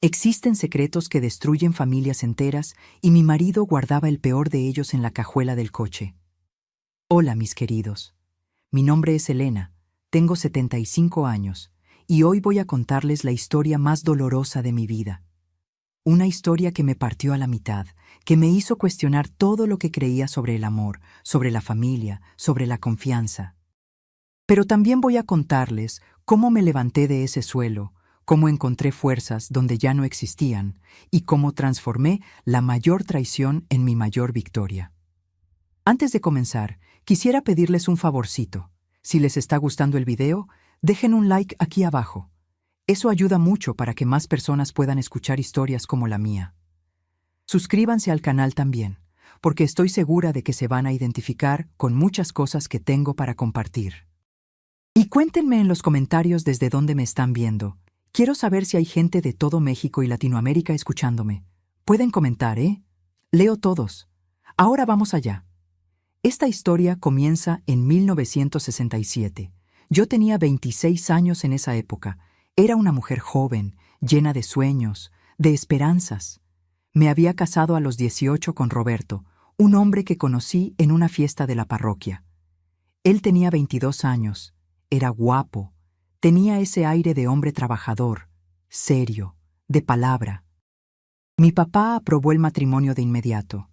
Existen secretos que destruyen familias enteras y mi marido guardaba el peor de ellos en la cajuela del coche. Hola, mis queridos. Mi nombre es Elena, tengo 75 años y hoy voy a contarles la historia más dolorosa de mi vida. Una historia que me partió a la mitad, que me hizo cuestionar todo lo que creía sobre el amor, sobre la familia, sobre la confianza. Pero también voy a contarles cómo me levanté de ese suelo, cómo encontré fuerzas donde ya no existían y cómo transformé la mayor traición en mi mayor victoria. Antes de comenzar, quisiera pedirles un favorcito. Si les está gustando el video, dejen un like aquí abajo. Eso ayuda mucho para que más personas puedan escuchar historias como la mía. Suscríbanse al canal también, porque estoy segura de que se van a identificar con muchas cosas que tengo para compartir. Y cuéntenme en los comentarios desde dónde me están viendo. Quiero saber si hay gente de todo México y Latinoamérica escuchándome. Pueden comentar, ¿eh? Leo todos. Ahora vamos allá. Esta historia comienza en 1967. Yo tenía 26 años en esa época. Era una mujer joven, llena de sueños, de esperanzas. Me había casado a los 18 con Roberto, un hombre que conocí en una fiesta de la parroquia. Él tenía 22 años, era guapo, tenía ese aire de hombre trabajador, serio, de palabra. Mi papá aprobó el matrimonio de inmediato.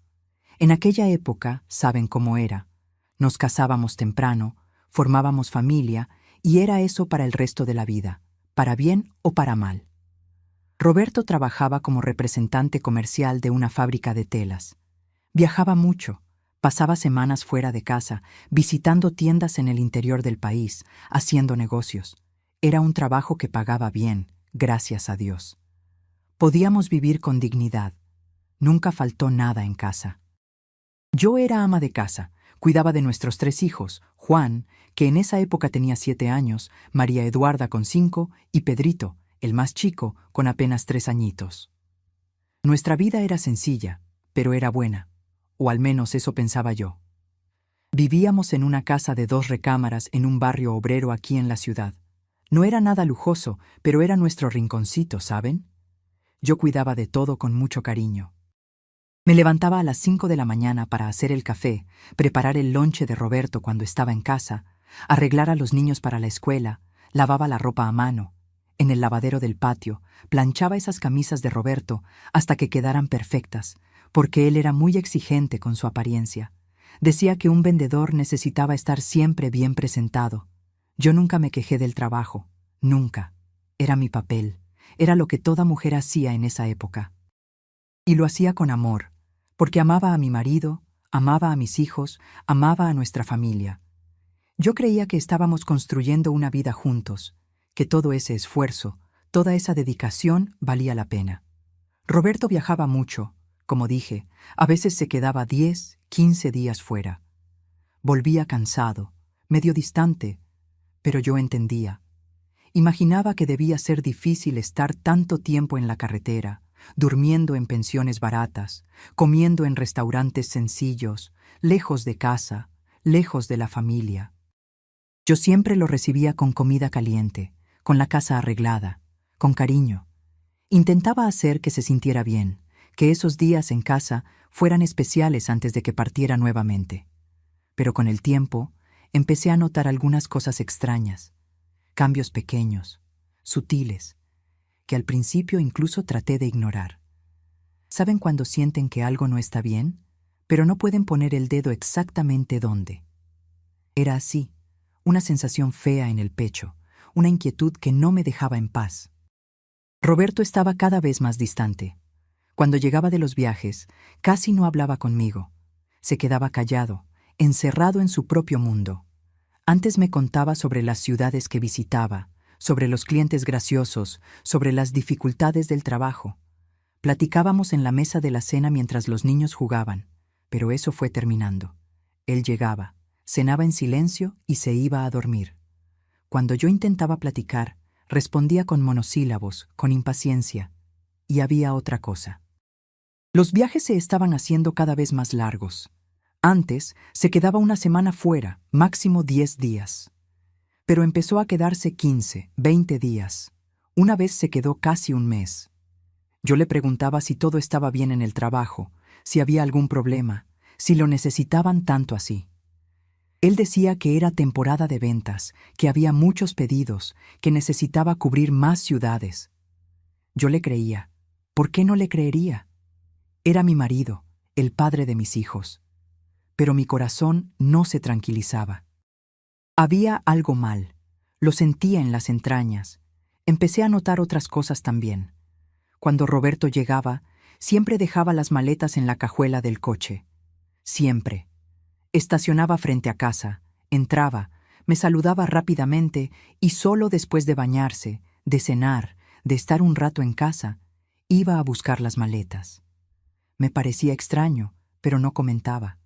En aquella época, saben cómo era. Nos casábamos temprano, formábamos familia y era eso para el resto de la vida, para bien o para mal. Roberto trabajaba como representante comercial de una fábrica de telas. Viajaba mucho, pasaba semanas fuera de casa, visitando tiendas en el interior del país, haciendo negocios. Era un trabajo que pagaba bien, gracias a Dios. Podíamos vivir con dignidad. Nunca faltó nada en casa. Yo era ama de casa, cuidaba de nuestros 3 hijos, Juan, que en esa época tenía 7 años, María Eduarda con 5 y Pedrito, el más chico, con apenas 3 añitos. Nuestra vida era sencilla, pero era buena, o al menos eso pensaba yo. Vivíamos en una casa de 2 recámaras en un barrio obrero aquí en la ciudad. No era nada lujoso, pero era nuestro rinconcito, ¿saben? Yo cuidaba de todo con mucho cariño. Me levantaba a las 5 de la mañana para hacer el café, preparar el lonche de Roberto cuando estaba en casa, arreglar a los niños para la escuela, lavaba la ropa a mano. En el lavadero del patio, planchaba esas camisas de Roberto hasta que quedaran perfectas, porque él era muy exigente con su apariencia. Decía que un vendedor necesitaba estar siempre bien presentado. Yo nunca me quejé del trabajo, nunca. Era mi papel, era lo que toda mujer hacía en esa época. Y lo hacía con amor, porque amaba a mi marido, amaba a mis hijos, amaba a nuestra familia. Yo creía que estábamos construyendo una vida juntos, que todo ese esfuerzo, toda esa dedicación valía la pena. Roberto viajaba mucho, como dije, a veces se quedaba 10, 15 días fuera. Volvía cansado, medio distante, pero yo entendía. Imaginaba que debía ser difícil estar tanto tiempo en la carretera, durmiendo en pensiones baratas, comiendo en restaurantes sencillos, lejos de casa, lejos de la familia. Yo siempre lo recibía con comida caliente, con la casa arreglada, con cariño. Intentaba hacer que se sintiera bien, que esos días en casa fueran especiales antes de que partiera nuevamente. Pero con el tiempo, empecé a notar algunas cosas extrañas, cambios pequeños, sutiles, que al principio incluso traté de ignorar. ¿Saben cuando sienten que algo no está bien, pero no pueden poner el dedo exactamente dónde? Era así, una sensación fea en el pecho, una inquietud que no me dejaba en paz. Roberto estaba cada vez más distante. Cuando llegaba de los viajes, casi no hablaba conmigo. Se quedaba callado, encerrado en su propio mundo. Antes me contaba sobre las ciudades que visitaba, sobre los clientes graciosos, sobre las dificultades del trabajo. Platicábamos en la mesa de la cena mientras los niños jugaban, pero eso fue terminando. Él llegaba, cenaba en silencio y se iba a dormir. Cuando yo intentaba platicar, respondía con monosílabos, con impaciencia. Y había otra cosa. Los viajes se estaban haciendo cada vez más largos. Antes se quedaba una semana fuera, máximo 10 días. Pero empezó a quedarse 15, 20 días. Una vez se quedó casi un mes. Yo le preguntaba si todo estaba bien en el trabajo, si había algún problema, si lo necesitaban tanto así. Él decía que era temporada de ventas, que había muchos pedidos, que necesitaba cubrir más ciudades. Yo le creía. ¿Por qué no le creería? Era mi marido, el padre de mis hijos. Pero mi corazón no se tranquilizaba. Había algo mal. Lo sentía en las entrañas. Empecé a notar otras cosas también. Cuando Roberto llegaba, siempre dejaba las maletas en la cajuela del coche. Siempre. Estacionaba frente a casa, entraba, me saludaba rápidamente y solo después de bañarse, de cenar, de estar un rato en casa, iba a buscar las maletas. Me parecía extraño, pero no comentaba.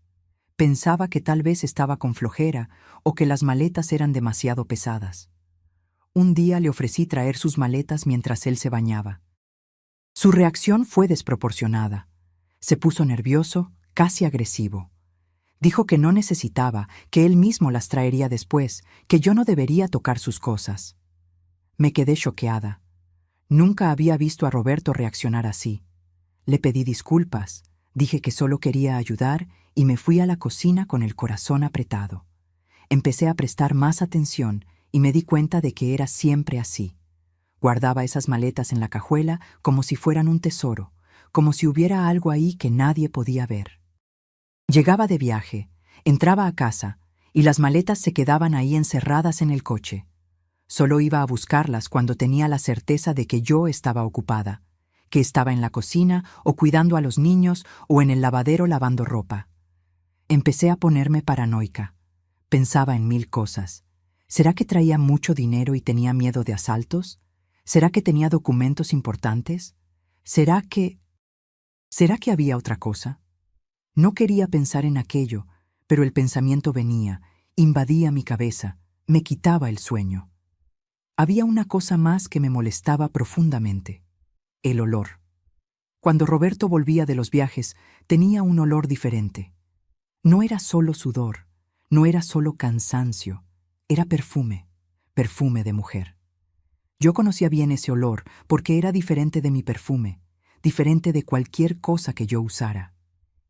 Pensaba que tal vez estaba con flojera o que las maletas eran demasiado pesadas. Un día le ofrecí traer sus maletas mientras él se bañaba. Su reacción fue desproporcionada. Se puso nervioso, casi agresivo. Dijo que no necesitaba, que él mismo las traería después, que yo no debería tocar sus cosas. Me quedé choqueada. Nunca había visto a Roberto reaccionar así. Le pedí disculpas, dije que solo quería ayudar y me fui a la cocina con el corazón apretado. Empecé a prestar más atención y me di cuenta de que era siempre así. Guardaba esas maletas en la cajuela como si fueran un tesoro, como si hubiera algo ahí que nadie podía ver. Llegaba de viaje, entraba a casa, y las maletas se quedaban ahí encerradas en el coche. Solo iba a buscarlas cuando tenía la certeza de que yo estaba ocupada, que estaba en la cocina o cuidando a los niños o en el lavadero lavando ropa. Empecé a ponerme paranoica. Pensaba en 1000 cosas. ¿Será que traía mucho dinero y tenía miedo de asaltos? ¿Será que tenía documentos importantes? ¿Será que había otra cosa? No quería pensar en aquello, pero el pensamiento venía, invadía mi cabeza, me quitaba el sueño. Había una cosa más que me molestaba profundamente: el olor. Cuando Roberto volvía de los viajes, tenía un olor diferente. No era solo sudor, no era solo cansancio, era perfume, perfume de mujer. Yo conocía bien ese olor porque era diferente de mi perfume, diferente de cualquier cosa que yo usara.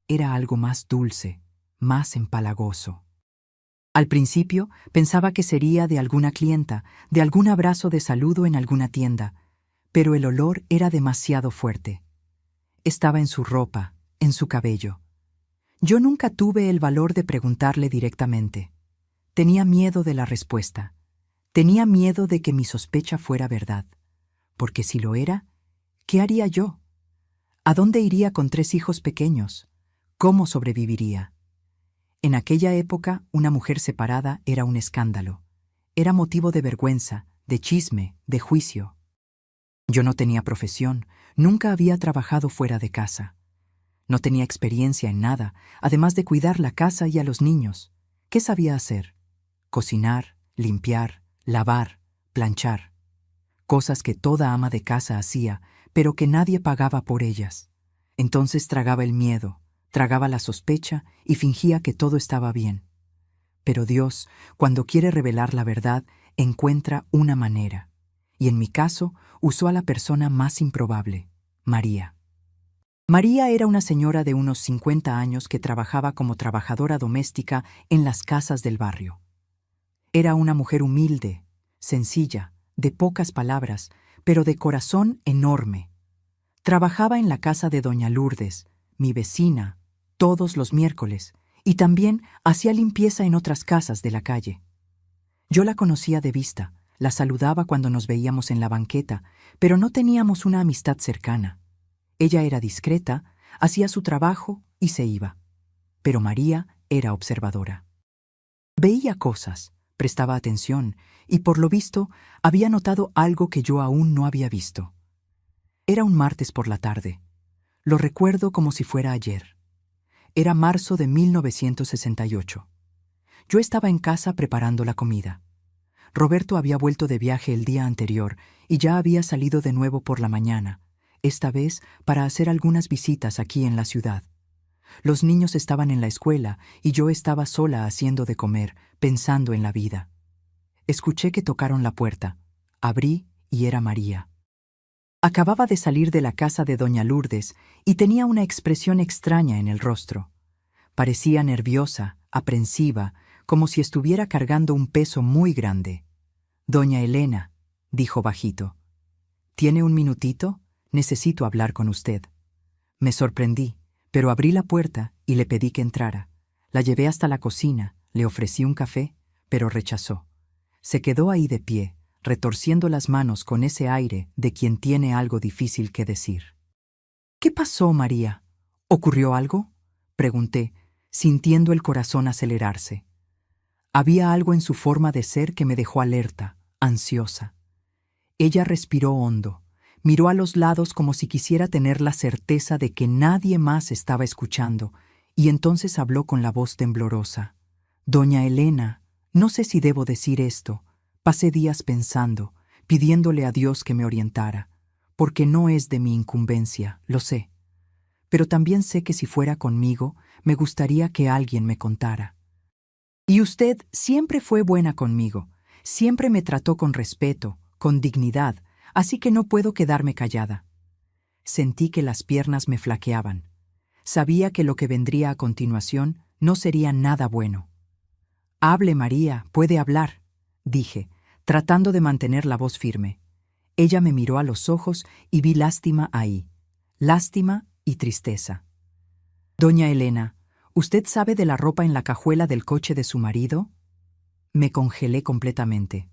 Era algo más dulce, más empalagoso. Al principio pensaba que sería de alguna clienta, de algún abrazo de saludo en alguna tienda, pero el olor era demasiado fuerte. Estaba en su ropa, en su cabello. Yo nunca tuve el valor de preguntarle directamente. Tenía miedo de la respuesta. Tenía miedo de que mi sospecha fuera verdad. Porque si lo era, ¿qué haría yo? ¿A dónde iría con 3 hijos pequeños? ¿Cómo sobreviviría? En aquella época, una mujer separada era un escándalo. Era motivo de vergüenza, de chisme, de juicio. Yo no tenía profesión, nunca había trabajado fuera de casa. No tenía experiencia en nada, además de cuidar la casa y a los niños. ¿Qué sabía hacer? Cocinar, limpiar, lavar, planchar. Cosas que toda ama de casa hacía, pero que nadie pagaba por ellas. Entonces tragaba el miedo, tragaba la sospecha y fingía que todo estaba bien. Pero Dios, cuando quiere revelar la verdad, encuentra una manera. Y en mi caso, usó a la persona más improbable, María. María era una señora de unos 50 años que trabajaba como trabajadora doméstica en las casas del barrio. Era una mujer humilde, sencilla, de pocas palabras, pero de corazón enorme. Trabajaba en la casa de doña Lourdes, mi vecina, todos los miércoles, y también hacía limpieza en otras casas de la calle. Yo la conocía de vista, la saludaba cuando nos veíamos en la banqueta, pero no teníamos una amistad cercana. Ella era discreta, hacía su trabajo y se iba. Pero María era observadora. Veía cosas, prestaba atención, y por lo visto había notado algo que yo aún no había visto. Era un martes por la tarde. Lo recuerdo como si fuera ayer. Era marzo de 1968. Yo estaba en casa preparando la comida. Roberto había vuelto de viaje el día anterior y ya había salido de nuevo por la mañana, esta vez para hacer algunas visitas aquí en la ciudad. Los niños estaban en la escuela y yo estaba sola haciendo de comer, pensando en la vida. Escuché que tocaron la puerta. Abrí y era María. Acababa de salir de la casa de doña Lourdes y tenía una expresión extraña en el rostro. Parecía nerviosa, aprensiva, como si estuviera cargando un peso muy grande. «Doña Elena», dijo bajito. «¿Tiene un minutito? Necesito hablar con usted». Me sorprendí, pero abrí la puerta y le pedí que entrara. La llevé hasta la cocina, le ofrecí un café, pero rechazó. Se quedó ahí de pie, retorciendo las manos con ese aire de quien tiene algo difícil que decir. «¿Qué pasó, María? ¿Ocurrió algo?», pregunté, sintiendo el corazón acelerarse. Había algo en su forma de ser que me dejó alerta, ansiosa. Ella respiró hondo, miró a los lados como si quisiera tener la certeza de que nadie más estaba escuchando, y entonces habló con la voz temblorosa. «Doña Elena, no sé si debo decir esto. Pasé días pensando, pidiéndole a Dios que me orientara, porque no es de mi incumbencia, lo sé. Pero también sé que si fuera conmigo, me gustaría que alguien me contara. Y usted siempre fue buena conmigo, siempre me trató con respeto, con dignidad, así que no puedo quedarme callada». Sentí que las piernas me flaqueaban. Sabía que lo que vendría a continuación no sería nada bueno. «Hable, María, puede hablar», dije, tratando de mantener la voz firme. Ella me miró a los ojos y vi lástima ahí, lástima y tristeza. «Doña Elena, ¿usted sabe de la ropa en la cajuela del coche de su marido?». Me congelé completamente.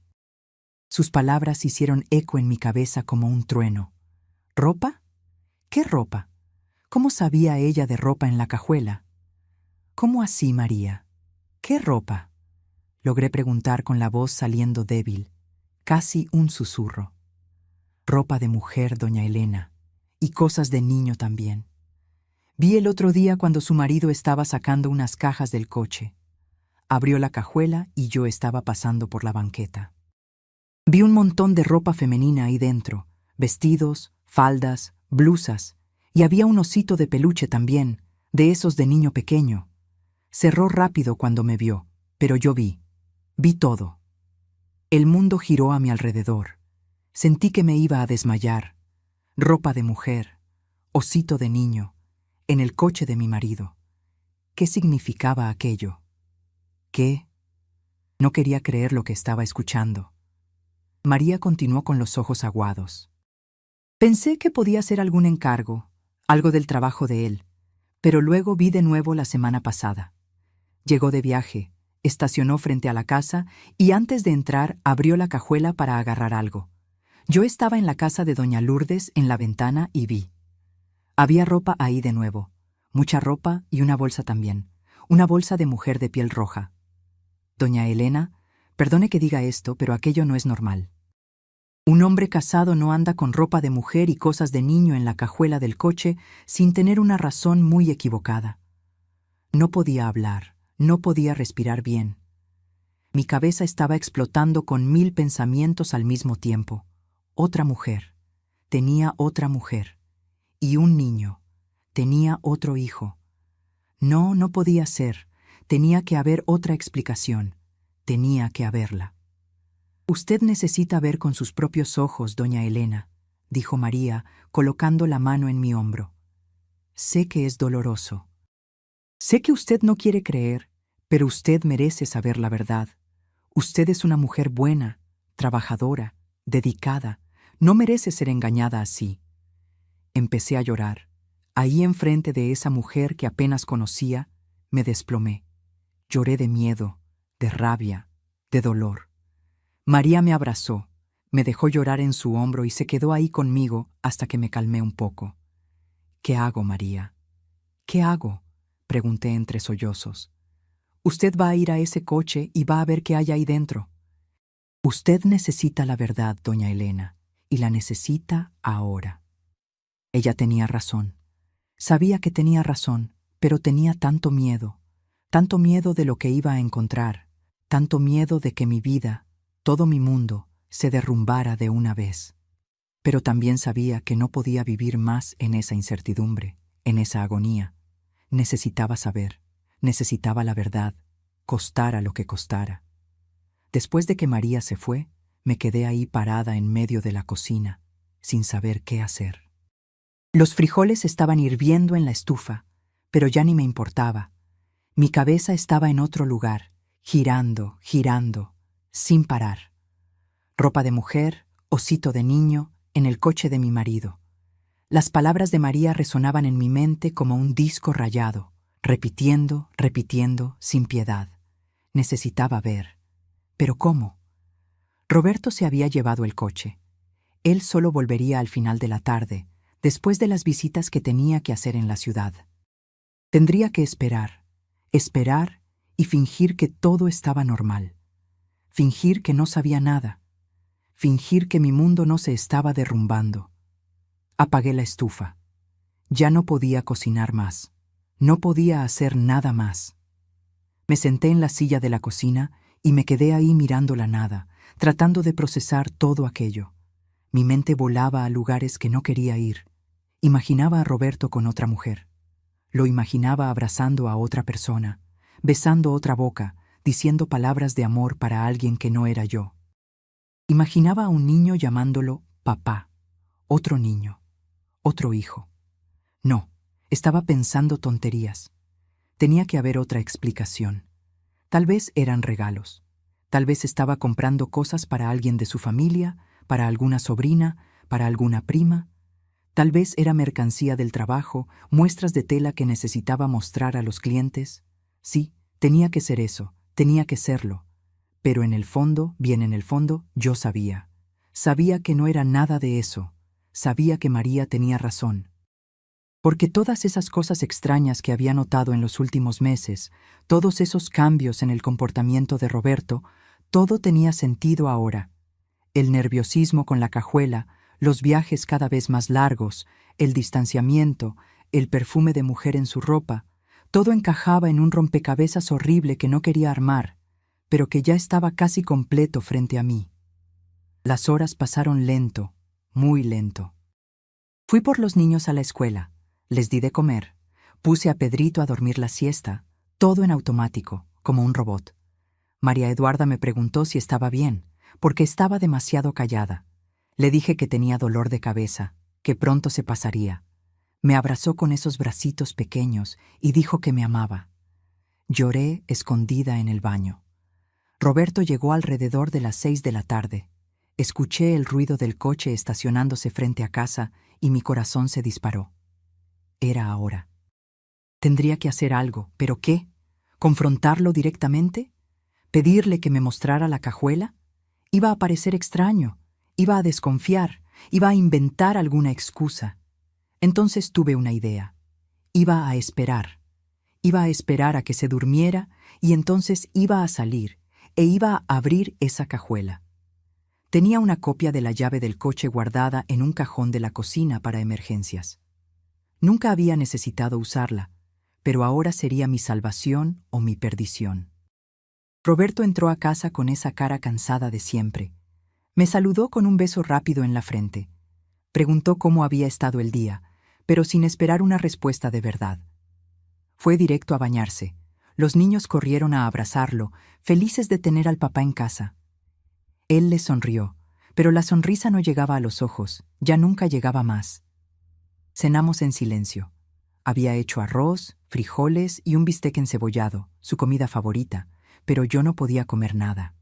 Sus palabras hicieron eco en mi cabeza como un trueno. «¿Ropa? ¿Qué ropa? ¿Cómo sabía ella de ropa en la cajuela?». «¿Cómo así, María? ¿Qué ropa?», logré preguntar con la voz saliendo débil, casi un susurro. «Ropa de mujer, doña Elena, y cosas de niño también. Vi el otro día cuando su marido estaba sacando unas cajas del coche. Abrió la cajuela y yo estaba pasando por la banqueta. Vi un montón de ropa femenina ahí dentro, vestidos, faldas, blusas, y había un osito de peluche también, de esos de niño pequeño. Cerró rápido cuando me vio, pero yo vi todo. El mundo giró a mi alrededor. Sentí que me iba a desmayar. Ropa de mujer, osito de niño, en el coche de mi marido. ¿Qué significaba aquello? ¿Qué? No quería creer lo que estaba escuchando. María continuó con los ojos aguados. Pensé que podía ser algún encargo, algo del trabajo de él, pero luego vi de nuevo la semana pasada. Llegó de viaje, estacionó frente a la casa y antes de entrar abrió la cajuela para agarrar algo. Yo estaba en la casa de doña Lourdes en la ventana y vi. Había ropa ahí de nuevo, mucha ropa y una bolsa también, una bolsa de mujer de piel roja. «Doña Elena, perdone que diga esto, pero aquello no es normal. Un hombre casado no anda con ropa de mujer y cosas de niño en la cajuela del coche sin tener una razón muy equivocada». No podía hablar, no podía respirar bien. Mi cabeza estaba explotando con 1000 pensamientos al mismo tiempo. Otra mujer. Tenía otra mujer. Y un niño. Tenía otro hijo. No, no podía ser. Tenía que haber otra explicación. Tenía que haberla. «Usted necesita ver con sus propios ojos, doña Elena», dijo María, colocando la mano en mi hombro. «Sé que es doloroso. Sé que usted no quiere creer, pero usted merece saber la verdad. Usted es una mujer buena, trabajadora, dedicada. No merece ser engañada así». Empecé a llorar. Ahí enfrente de esa mujer que apenas conocía, me desplomé. Lloré de miedo, de rabia, de dolor. María me abrazó, me dejó llorar en su hombro y se quedó ahí conmigo hasta que me calmé un poco. «¿Qué hago, María? ¿Qué hago?», pregunté entre sollozos. «Usted va a ir a ese coche y va a ver qué hay ahí dentro». «Usted necesita la verdad, doña Elena, y la necesita ahora». Ella tenía razón. Sabía que tenía razón, pero tenía tanto miedo de lo que iba a encontrar, tanto miedo de que mi vida, todo mi mundo, se derrumbara de una vez. Pero también sabía que no podía vivir más en esa incertidumbre, en esa agonía. Necesitaba saber, necesitaba la verdad, costara lo que costara. Después de que María se fue, me quedé ahí parada en medio de la cocina. sin saber qué hacer. Los frijoles estaban hirviendo en la estufa, pero ya ni me importaba. Mi cabeza estaba en otro lugar, girando, girando, sin parar. Ropa de mujer, osito de niño, en el coche de mi marido. Las palabras de María resonaban en mi mente como un disco rayado, repitiendo, repitiendo, sin piedad. Necesitaba ver. ¿Pero cómo? Roberto se había llevado el coche. Él solo volvería al final de la tarde, después de las visitas que tenía que hacer en la ciudad. Tendría que esperar y fingir que todo estaba normal. Fingir que no sabía nada. Fingir que mi mundo no se estaba derrumbando. Apagué la estufa. Ya no podía cocinar más. No podía hacer nada más. Me senté en la silla de la cocina y me quedé ahí mirando la nada, tratando de procesar todo aquello. Mi mente volaba a lugares que no quería ir. Imaginaba a Roberto con otra mujer. Lo imaginaba abrazando a otra persona, besando otra boca, diciendo palabras de amor para alguien que no era yo. Imaginaba a un niño llamándolo papá, otro niño, otro hijo. No, estaba pensando tonterías. Tenía que haber otra explicación. Tal vez eran regalos. Tal vez estaba comprando cosas para alguien de su familia, para alguna sobrina, para alguna prima. Tal vez era mercancía del trabajo, muestras de tela que necesitaba mostrar a los clientes. Sí, tenía que ser eso, tenía que serlo. Pero en el fondo, bien en el fondo, yo sabía. Sabía que no era nada de eso. Sabía que María tenía razón. Porque todas esas cosas extrañas que había notado en los últimos meses, todos esos cambios en el comportamiento de Roberto, todo tenía sentido ahora. El nerviosismo con la cajuela, los viajes cada vez más largos, el distanciamiento, el perfume de mujer en su ropa, todo encajaba en un rompecabezas horrible que no quería armar, pero que ya estaba casi completo frente a mí. Las horas pasaron lento, muy lento. Fui por los niños a la escuela, les di de comer, puse a Pedrito a dormir la siesta, todo en automático, como un robot. María Eduarda me preguntó si estaba bien, porque estaba demasiado callada. Le dije que tenía dolor de cabeza, que pronto se pasaría. Me abrazó con esos bracitos pequeños y dijo que me amaba. Lloré escondida en el baño. Roberto llegó alrededor de las 6 de la tarde. Escuché el ruido del coche estacionándose frente a casa y mi corazón se disparó. Era ahora. Tendría que hacer algo, ¿pero qué? ¿Confrontarlo directamente? ¿Pedirle que me mostrara la cajuela? Iba a parecer extraño, iba a desconfiar, iba a inventar alguna excusa. Entonces tuve una idea. Iba a esperar a que se durmiera y entonces iba a salir e iba a abrir esa cajuela. Tenía una copia de la llave del coche guardada en un cajón de la cocina para emergencias. Nunca había necesitado usarla, pero ahora sería mi salvación o mi perdición. Roberto entró a casa con esa cara cansada de siempre. Me saludó con un beso rápido en la frente. Preguntó cómo había estado el día, pero sin esperar una respuesta de verdad. Fue directo a bañarse. Los niños corrieron a abrazarlo, felices de tener al papá en casa. Él les sonrió, pero la sonrisa no llegaba a los ojos, ya nunca llegaba más. Cenamos en silencio. Había hecho arroz, frijoles y un bistec encebollado, su comida favorita, pero yo no podía comer nada.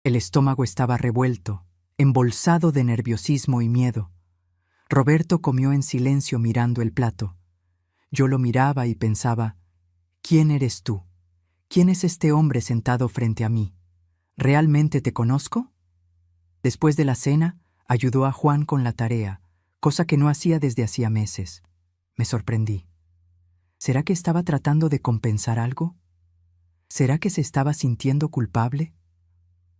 El estómago estaba revuelto, embolsado de nerviosismo y miedo. Roberto comió en silencio mirando el plato. Yo lo miraba y pensaba, ¿quién eres tú? ¿Quién es este hombre sentado frente a mí? ¿Realmente te conozco? Después de la cena, ayudó a Juan con la tarea, cosa que no hacía desde hacía meses. Me sorprendí. ¿Será que estaba tratando de compensar algo? ¿Será que se estaba sintiendo culpable?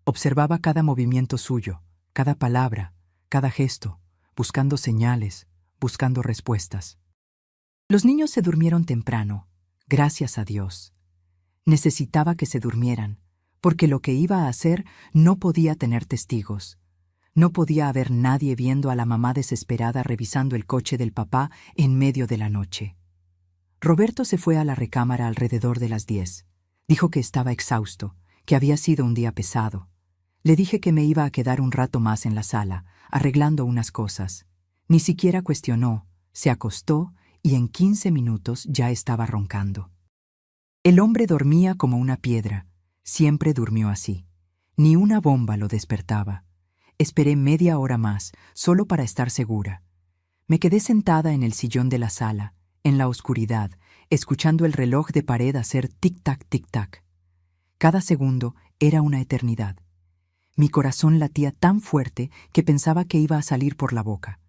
Observaba cada movimiento suyo, cada palabra, cada gesto, buscando señales, buscando respuestas. Los niños se durmieron temprano, gracias a Dios. Necesitaba que se durmieran, porque lo que iba a hacer no podía tener testigos. No podía haber nadie viendo a la mamá desesperada revisando el coche del papá en medio de la noche. Roberto se fue a la recámara alrededor de las 10. Dijo que estaba exhausto, que había sido un día pesado. Le dije que me iba a quedar un rato más en la sala, arreglando unas cosas. Ni siquiera cuestionó, se acostó y en 15 minutos ya estaba roncando. El hombre dormía como una piedra, siempre durmió así. Ni una bomba lo despertaba. Esperé media hora más, solo para estar segura. Me quedé sentada en el sillón de la sala, en la oscuridad, escuchando el reloj de pared hacer tic-tac, tic-tac. Cada segundo era una eternidad. Mi corazón latía tan fuerte que pensaba que iba a salir por la boca.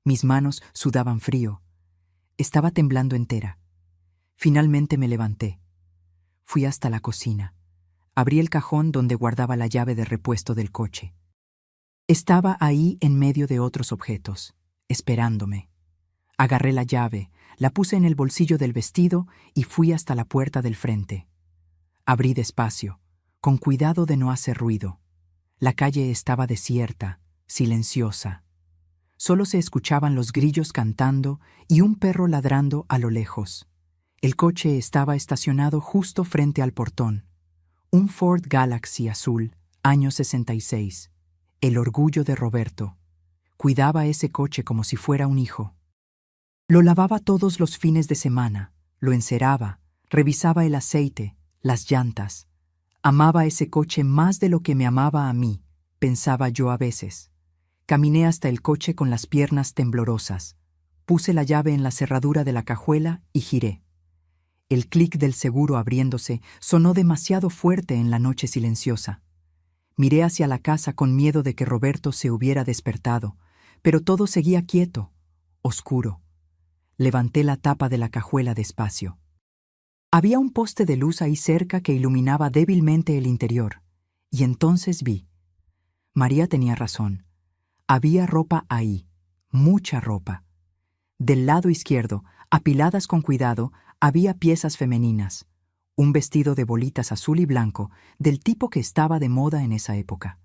Mis manos sudaban frío. Estaba temblando entera. Finalmente me levanté. Fui hasta la cocina. Abrí el cajón donde guardaba la llave de repuesto del coche. Estaba ahí en medio de otros objetos, esperándome. Agarré la llave, la puse en el bolsillo del vestido y fui hasta la puerta del frente. Abrí despacio, con cuidado de no hacer ruido. La calle estaba desierta, silenciosa. Solo se escuchaban los grillos cantando y un perro ladrando a lo lejos. El coche estaba estacionado justo frente al portón. Un Ford Galaxy azul, año 66. El orgullo de Roberto. Cuidaba ese coche como si fuera un hijo. Lo lavaba todos los fines de semana, lo enceraba, revisaba el aceite, las llantas. Amaba ese coche más de lo que me amaba a mí, pensaba yo a veces. Caminé hasta el coche con las piernas temblorosas. Puse la llave en la cerradura de la cajuela y giré. El clic del seguro abriéndose sonó demasiado fuerte en la noche silenciosa. Miré hacia la casa con miedo de que Roberto se hubiera despertado, pero todo seguía quieto, oscuro. Levanté la tapa de la cajuela despacio. Había un poste de luz ahí cerca que iluminaba débilmente el interior, y entonces vi. María tenía razón. Había ropa ahí, mucha ropa. Del lado izquierdo, apiladas con cuidado, había piezas femeninas. Un vestido de bolitas azul y blanco, del tipo que estaba de moda en esa época.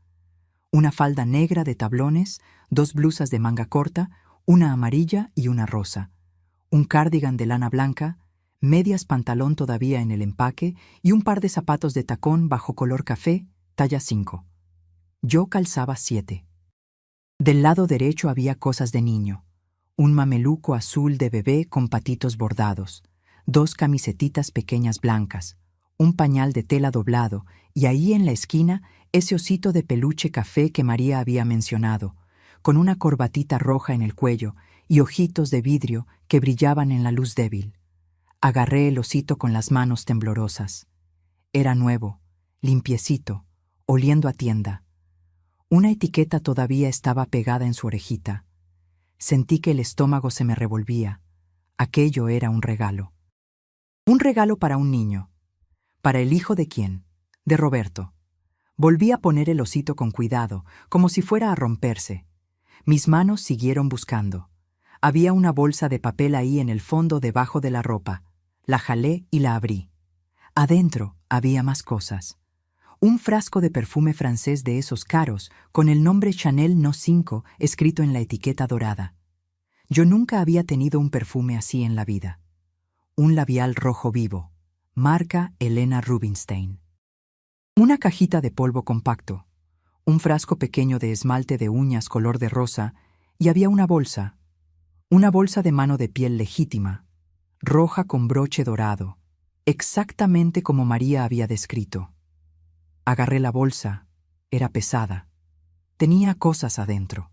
Una falda negra de tablones, 2 blusas de manga corta, una amarilla y una rosa. Un cardigan de lana blanca, medias pantalón todavía en el empaque y un par de zapatos de tacón bajo color café, talla 5. Yo calzaba 7. Del lado derecho había cosas de niño. Un mameluco azul de bebé con patitos bordados, 2 camisetitas pequeñas blancas, un pañal de tela doblado y ahí en la esquina ese osito de peluche café que María había mencionado, con una corbatita roja en el cuello y ojitos de vidrio que brillaban en la luz débil. Agarré el osito con las manos temblorosas. Era nuevo, limpiecito, oliendo a tienda. Una etiqueta todavía estaba pegada en su orejita. Sentí que el estómago se me revolvía. Aquello era un regalo. Un regalo para un niño. ¿Para el hijo de quién? De Roberto. Volví a poner el osito con cuidado, como si fuera a romperse. Mis manos siguieron buscando. Había una bolsa de papel ahí en el fondo debajo de la ropa. La jalé y la abrí. Adentro había más cosas. Un frasco de perfume francés de esos caros, con el nombre Chanel No. 5 escrito en la etiqueta dorada. Yo nunca había tenido un perfume así en la vida. Un labial rojo vivo, marca Helena Rubinstein. Una cajita de polvo compacto, un frasco pequeño de esmalte de uñas color de rosa y había una bolsa de mano de piel legítima, roja con broche dorado, exactamente como María había descrito. Agarré la bolsa, era pesada. Tenía cosas adentro.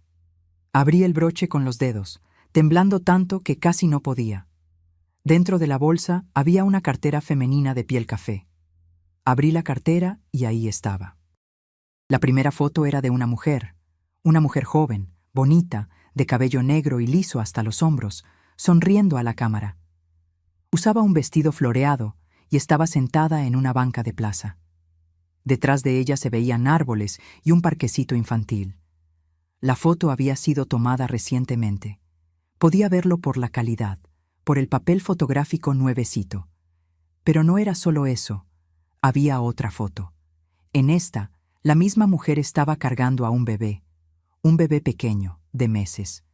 Abrí el broche con los dedos, temblando tanto que casi no podía. Dentro de la bolsa había una cartera femenina de piel café. Abrí la cartera y ahí estaba. La primera foto era de una mujer joven, bonita, de cabello negro y liso hasta los hombros, sonriendo a la cámara. Usaba un vestido floreado y estaba sentada en una banca de plaza. Detrás de ella se veían árboles y un parquecito infantil. La foto había sido tomada recientemente. Podía verlo por la calidad, por el papel fotográfico nuevecito. Pero no era solo eso. Había otra foto. En esta, la misma mujer estaba cargando a un bebé pequeño, de meses.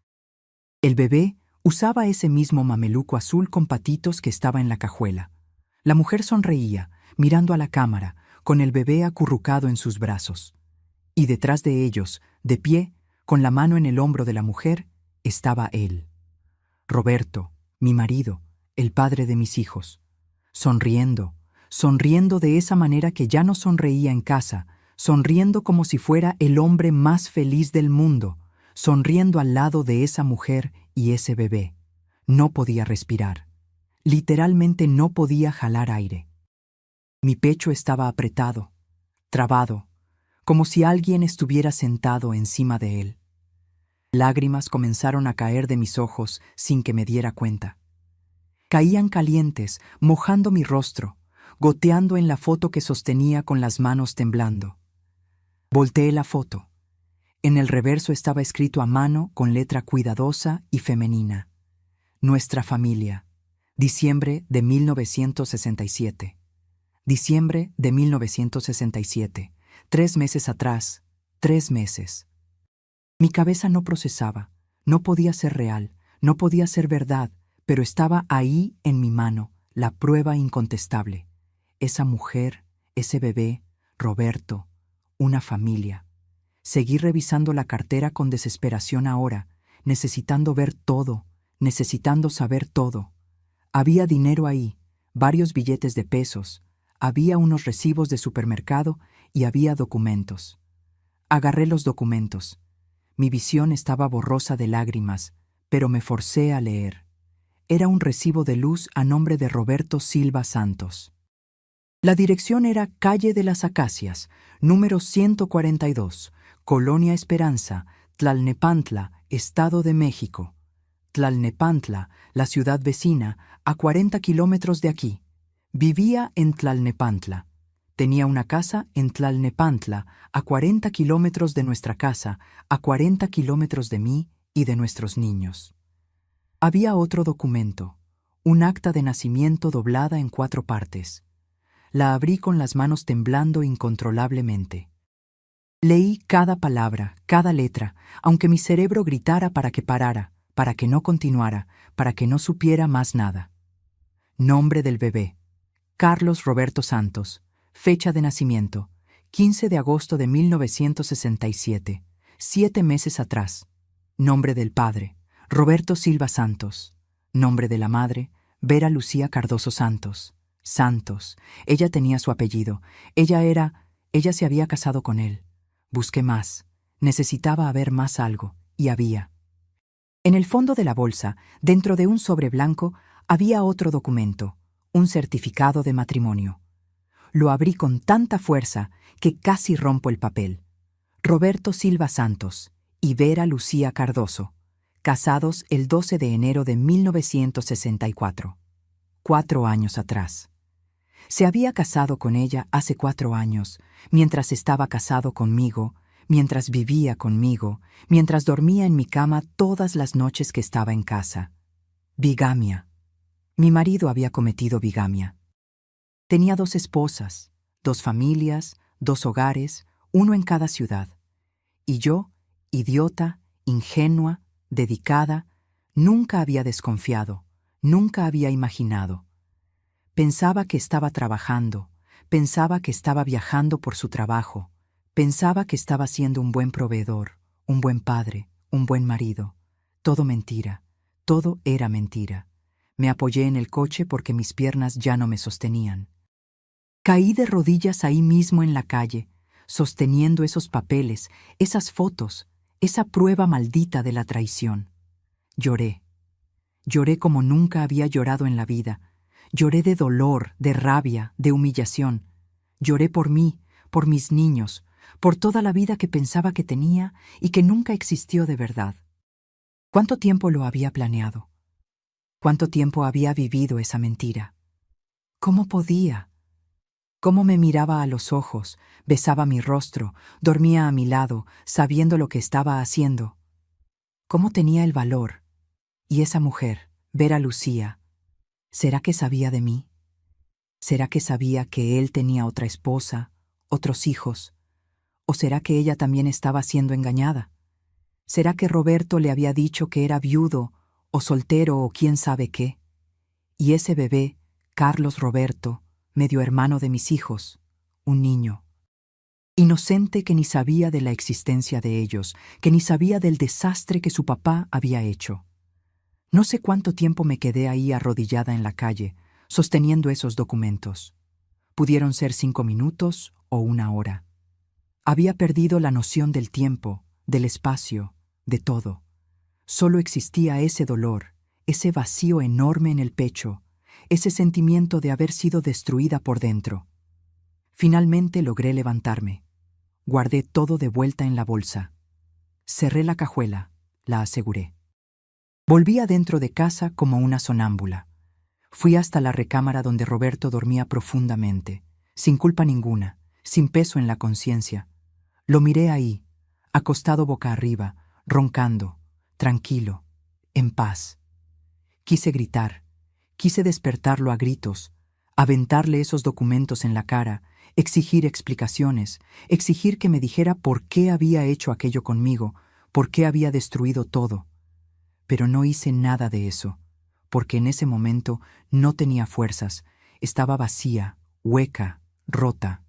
El bebé usaba ese mismo mameluco azul con patitos que estaba en la cajuela. La mujer sonreía, mirando a la cámara, con el bebé acurrucado en sus brazos. Y detrás de ellos, de pie, Con la mano en el hombro de la mujer estaba él, Roberto, mi marido, el padre de mis hijos, sonriendo, sonriendo de esa manera que ya no sonreía en casa, sonriendo como si fuera el hombre más feliz del mundo, sonriendo al lado de esa mujer y ese bebé. No podía respirar. Literalmente no podía jalar aire. Mi pecho estaba apretado, trabado, como si alguien estuviera sentado encima de él. Lágrimas comenzaron a caer de mis ojos sin que me diera cuenta. Caían calientes, mojando mi rostro, goteando en la foto que sostenía con las manos temblando. Volteé la foto. En el reverso estaba escrito a mano con letra cuidadosa y femenina: Nuestra familia, diciembre de 1967. Diciembre de 1967. 3 meses atrás, 3 meses. Mi cabeza no procesaba, no podía ser real, no podía ser verdad, pero estaba ahí en mi mano, la prueba incontestable. Esa mujer, ese bebé, Roberto, una familia. Seguí revisando la cartera con desesperación ahora, necesitando ver todo, necesitando saber todo. Había dinero ahí, varios billetes de pesos, había unos recibos de supermercado y había documentos. Agarré los documentos. Mi visión estaba borrosa de lágrimas, pero me forcé a leer. Era un recibo de luz a nombre de Roberto Silva Santos. La dirección era Calle de las Acacias, número 142, Colonia Esperanza, Tlalnepantla, Estado de México. Tlalnepantla, la ciudad vecina, a 40 kilómetros de aquí. Vivía en Tlalnepantla. Tenía una casa en Tlalnepantla, a 40 kilómetros de nuestra casa, a 40 kilómetros de mí y de nuestros niños. Había otro documento, un acta de nacimiento doblada en 4 partes. La abrí con las manos temblando incontrolablemente. Leí cada palabra, cada letra, aunque mi cerebro gritara para que parara, para que no continuara, para que no supiera más nada. Nombre del bebé: Carlos Roberto Santos. Fecha de nacimiento: 15 de agosto de 1967, 7 meses atrás. Nombre del padre: Roberto Silva Santos. Nombre de la madre: Vera Lucía Cardoso Santos. Santos. Ella tenía su apellido. Ella se había casado con él. Busqué más. Necesitaba haber más algo, y había. En el fondo de la bolsa, dentro de un sobre blanco, había otro documento, un certificado de matrimonio. Lo abrí con tanta fuerza que casi rompo el papel. Roberto Silva Santos y Vera Lucía Cardoso, casados el 12 de enero de 1964. 4 años atrás. Se había casado con ella hace 4 años, mientras estaba casado conmigo, mientras vivía conmigo, mientras dormía en mi cama todas las noches que estaba en casa. Bigamia. Mi marido había cometido bigamia. Tenía 2 esposas, 2 familias, 2 hogares, uno en cada ciudad. Y yo, idiota, ingenua, dedicada, nunca había desconfiado, nunca había imaginado. Pensaba que estaba trabajando, pensaba que estaba viajando por su trabajo, pensaba que estaba siendo un buen proveedor, un buen padre, un buen marido. Todo mentira, todo era mentira. Me apoyé en el coche porque mis piernas ya no me sostenían. Caí de rodillas ahí mismo en la calle, sosteniendo esos papeles, esas fotos, esa prueba maldita de la traición. Lloré. Lloré como nunca había llorado en la vida. Lloré de dolor, de rabia, de humillación. Lloré por mí, por mis niños, por toda la vida que pensaba que tenía y que nunca existió de verdad. ¿Cuánto tiempo lo había planeado? ¿Cuánto tiempo había vivido esa mentira? ¿Cómo podía? ¿Cómo me miraba a los ojos, besaba mi rostro, dormía a mi lado, sabiendo lo que estaba haciendo? ¿Cómo tenía el valor? Y esa mujer, Vera Lucía, ¿será que sabía de mí? ¿Será que sabía que él tenía otra esposa, otros hijos? ¿O será que ella también estaba siendo engañada? ¿Será que Roberto le había dicho que era viudo, o soltero, o quién sabe qué? Y ese bebé, Carlos Roberto, medio hermano de mis hijos, un niño. inocente que ni sabía de la existencia de ellos, que ni sabía del desastre que su papá había hecho. No sé cuánto tiempo me quedé ahí arrodillada en la calle, sosteniendo esos documentos. Pudieron ser 5 minutos o 1 hora. Había perdido la noción del tiempo, del espacio, de todo. Solo existía ese dolor, ese vacío enorme en el pecho, ese sentimiento de haber sido destruida por dentro. Finalmente logré levantarme. Guardé todo de vuelta en la bolsa. Cerré la cajuela, la aseguré. Volví adentro de casa como una sonámbula. Fui hasta la recámara donde Roberto dormía profundamente, sin culpa ninguna, sin peso en la conciencia. Lo miré ahí, acostado boca arriba, roncando, tranquilo, en paz. Quise gritar, quise despertarlo a gritos, aventarle esos documentos en la cara, exigir explicaciones, exigir que me dijera por qué había hecho aquello conmigo, por qué había destruido todo. Pero no hice nada de eso, porque en ese momento no tenía fuerzas, estaba vacía, hueca, rota.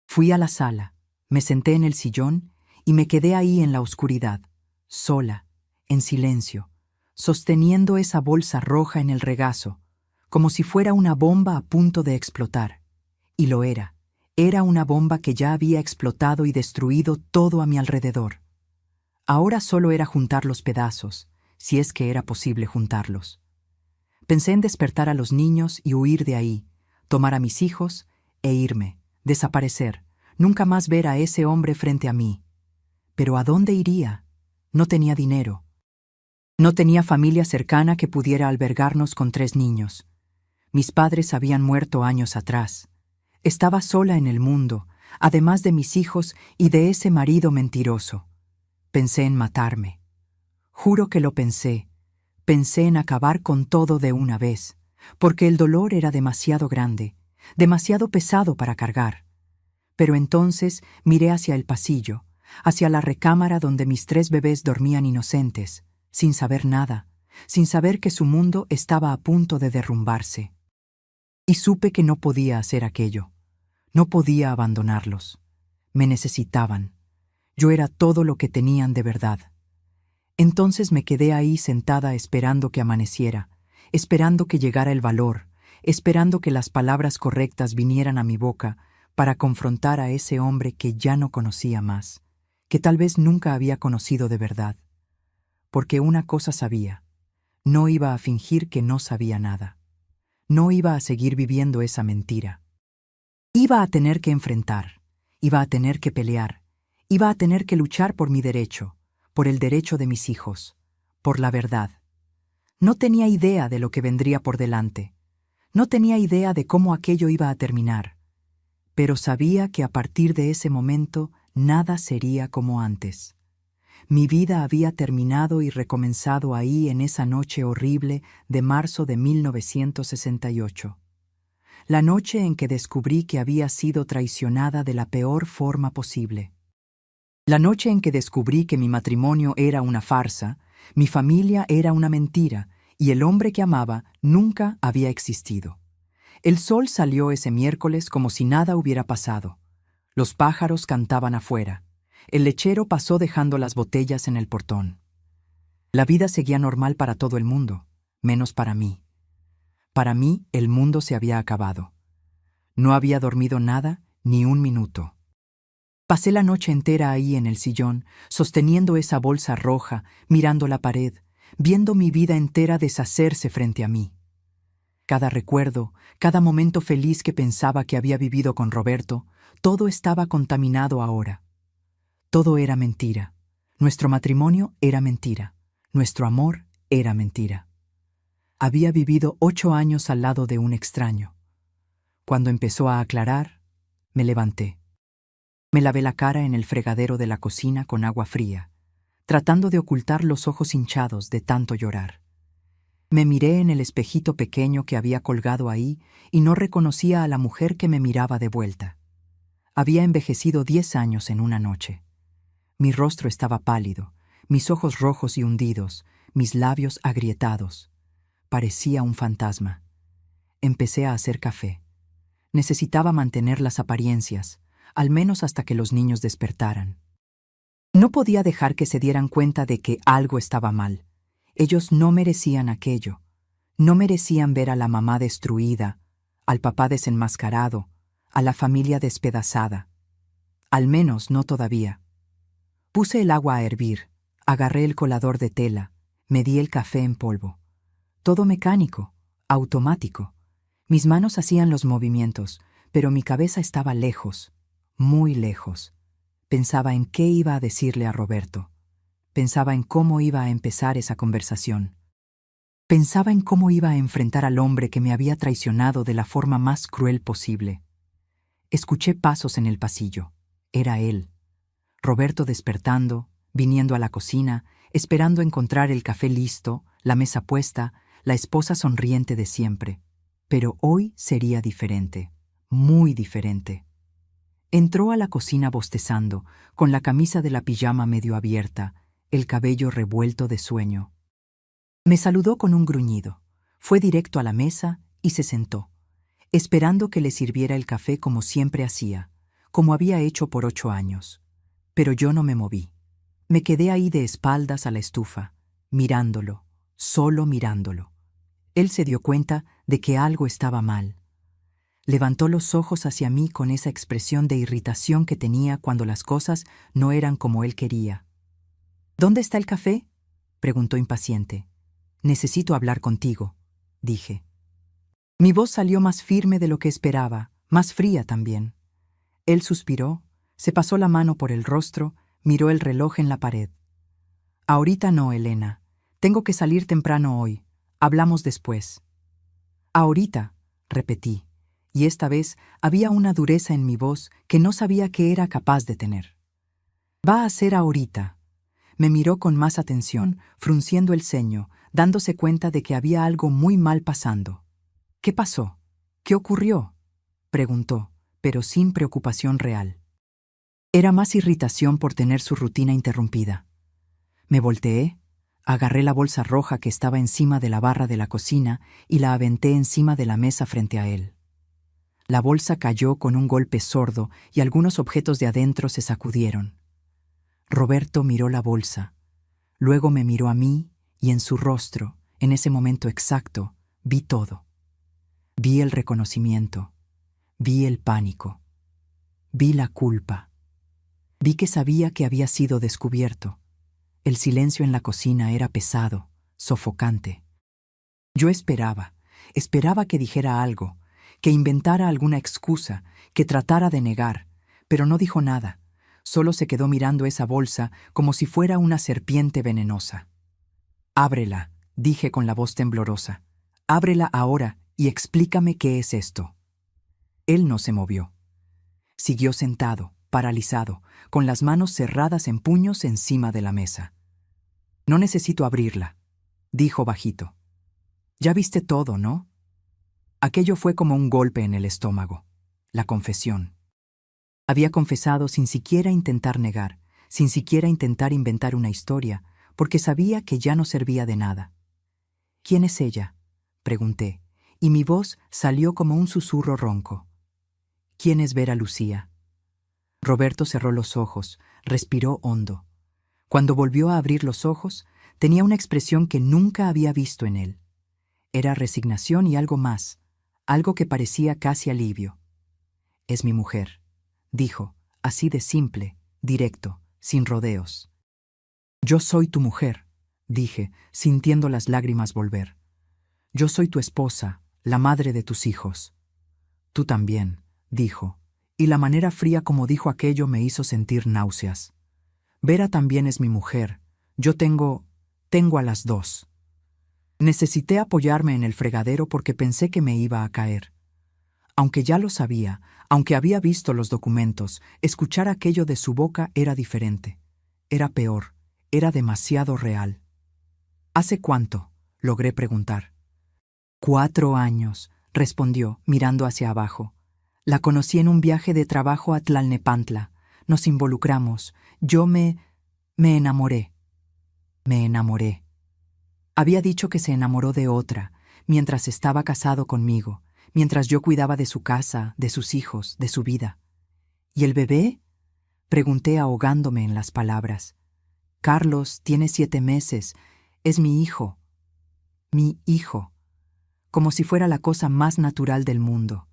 Fui a la sala, me senté en el sillón y me quedé ahí en la oscuridad, sola, en silencio, sosteniendo esa bolsa roja en el regazo, como si fuera una bomba a punto de explotar. Y lo era. Era una bomba que ya había explotado y destruido todo a mi alrededor. Ahora solo era juntar los pedazos, si es que era posible juntarlos. Pensé en despertar a los niños y huir de ahí, tomar a mis hijos e irme, desaparecer, nunca más ver a ese hombre frente a mí. Pero ¿a dónde iría? No tenía dinero. No tenía familia cercana que pudiera albergarnos con 3 niños. Mis padres habían muerto años atrás. Estaba sola en el mundo, además de mis hijos y de ese marido mentiroso. Pensé en matarme. Juro que lo pensé. Pensé en acabar con todo de una vez, porque el dolor era demasiado grande, demasiado pesado para cargar. Pero entonces miré hacia el pasillo, hacia la recámara donde mis 3 bebés dormían inocentes, sin saber nada, sin saber que su mundo estaba a punto de derrumbarse. Y supe que no podía hacer aquello. No podía abandonarlos. Me necesitaban. Yo era todo lo que tenían de verdad. Entonces me quedé ahí sentada esperando que amaneciera, esperando que llegara el valor, esperando que las palabras correctas vinieran a mi boca para confrontar a ese hombre que ya no conocía más, que tal vez nunca había conocido de verdad. Porque una cosa sabía, no iba a fingir que no sabía nada. No iba a seguir viviendo esa mentira. Iba a tener que enfrentar, iba a tener que pelear, iba a tener que luchar por mi derecho, por el derecho de mis hijos, por la verdad. No tenía idea de lo que vendría por delante. No tenía idea de cómo aquello iba a terminar. Pero sabía que a partir de ese momento nada sería como antes. Mi vida había terminado y recomenzado ahí en esa noche horrible de marzo de 1968. La noche en que descubrí que había sido traicionada de la peor forma posible. La noche en que descubrí que mi matrimonio era una farsa, mi familia era una mentira y el hombre que amaba nunca había existido. El sol salió ese miércoles como si nada hubiera pasado. Los pájaros cantaban afuera. El lechero pasó dejando las botellas en el portón. La vida seguía normal para todo el mundo, menos para mí. Para mí, el mundo se había acabado. No había dormido nada, ni un minuto. Pasé la noche entera ahí en el sillón, sosteniendo esa bolsa roja, mirando la pared, viendo mi vida entera deshacerse frente a mí. Cada recuerdo, cada momento feliz que pensaba que había vivido con Roberto, todo estaba contaminado ahora. Todo era mentira. Nuestro matrimonio era mentira. Nuestro amor era mentira. Había vivido 8 años al lado de un extraño. Cuando empezó a aclarar, me levanté. Me lavé la cara en el fregadero de la cocina con agua fría, tratando de ocultar los ojos hinchados de tanto llorar. Me miré en el espejito pequeño que había colgado ahí y no reconocía a la mujer que me miraba de vuelta. Había envejecido 10 años en una noche. Mi rostro estaba pálido, mis ojos rojos y hundidos, mis labios agrietados. Parecía un fantasma. Empecé a hacer café. Necesitaba mantener las apariencias, al menos hasta que los niños despertaran. No podía dejar que se dieran cuenta de que algo estaba mal. Ellos no merecían aquello. No merecían ver a la mamá destruida, al papá desenmascarado, a la familia despedazada. Al menos no todavía. Puse el agua a hervir, agarré el colador de tela, medí el café en polvo. Todo mecánico, automático. Mis manos hacían los movimientos, pero mi cabeza estaba lejos, muy lejos. Pensaba en qué iba a decirle a Roberto. Pensaba en cómo iba a empezar esa conversación. Pensaba en cómo iba a enfrentar al hombre que me había traicionado de la forma más cruel posible. Escuché pasos en el pasillo. Era él. Roberto despertando, viniendo a la cocina, esperando encontrar el café listo, la mesa puesta, la esposa sonriente de siempre. Pero hoy sería diferente, muy diferente. Entró a la cocina bostezando, con la camisa de la pijama medio abierta, el cabello revuelto de sueño. Me saludó con un gruñido. Fue directo a la mesa y se sentó, esperando que le sirviera el café como siempre hacía, como había hecho por 8 años. Pero yo no me moví. Me quedé ahí de espaldas a la estufa, mirándolo, solo mirándolo. Él se dio cuenta de que algo estaba mal. Levantó los ojos hacia mí con esa expresión de irritación que tenía cuando las cosas no eran como él quería. ¿Dónde está el café?, preguntó impaciente. Necesito hablar contigo, dije. Mi voz salió más firme de lo que esperaba, más fría también. Él suspiró, se pasó la mano por el rostro, miró el reloj en la pared. Ahorita no, Elena. Tengo que salir temprano hoy. Hablamos después. Ahorita, repetí, y esta vez había una dureza en mi voz que no sabía que era capaz de tener. Va a ser ahorita. Me miró con más atención, frunciendo el ceño, dándose cuenta de que había algo muy mal pasando. ¿Qué pasó? ¿Qué ocurrió?, preguntó, pero sin preocupación real. Era más irritación por tener su rutina interrumpida. Me volteé, agarré la bolsa roja que estaba encima de la barra de la cocina y la aventé encima de la mesa frente a él. La bolsa cayó con un golpe sordo y algunos objetos de adentro se sacudieron. Roberto miró la bolsa, luego me miró a mí y en su rostro, en ese momento exacto, vi todo. Vi el reconocimiento, vi el pánico, vi la culpa. Vi que sabía que había sido descubierto. El silencio en la cocina era pesado, sofocante. Yo esperaba que dijera algo, que inventara alguna excusa, que tratara de negar, pero no dijo nada. Solo se quedó mirando esa bolsa como si fuera una serpiente venenosa. Ábrela, dije con la voz temblorosa. Ábrela ahora y explícame qué es esto. Él no se movió. Siguió sentado, paralizado, con las manos cerradas en puños encima de la mesa. No necesito abrirla, dijo bajito. Ya viste todo, ¿no? Aquello fue como un golpe en el estómago. La confesión. Había confesado sin siquiera intentar negar, sin siquiera intentar inventar una historia, porque sabía que ya no servía de nada. ¿Quién es ella?, pregunté, y mi voz salió como un susurro ronco. ¿Quién es Vera Lucía? Roberto cerró los ojos, respiró hondo. Cuando volvió a abrir los ojos, tenía una expresión que nunca había visto en él. Era resignación y algo más, algo que parecía casi alivio. Es mi mujer, dijo, así de simple, directo, sin rodeos. Yo soy tu mujer, dije, sintiendo las lágrimas volver. Yo soy tu esposa, la madre de tus hijos. Tú también, dijo, y la manera fría como dijo aquello me hizo sentir náuseas. Vera también es mi mujer. Yo tengo a las dos. Necesité apoyarme en el fregadero porque pensé que me iba a caer. Aunque ya lo sabía, aunque había visto los documentos, escuchar aquello de su boca era diferente. Era peor, era demasiado real. ¿Hace cuánto?, logré preguntar. 4 años, respondió, mirando hacia abajo. La conocí en un viaje de trabajo a Tlalnepantla. Nos involucramos. Yo me enamoré. Me enamoré. Había dicho que se enamoró de otra, mientras estaba casado conmigo, mientras yo cuidaba de su casa, de sus hijos, de su vida. ¿Y el bebé? Pregunté ahogándome en las palabras. Carlos tiene 7 meses. Es mi hijo. Mi hijo. Como si fuera la cosa más natural del mundo.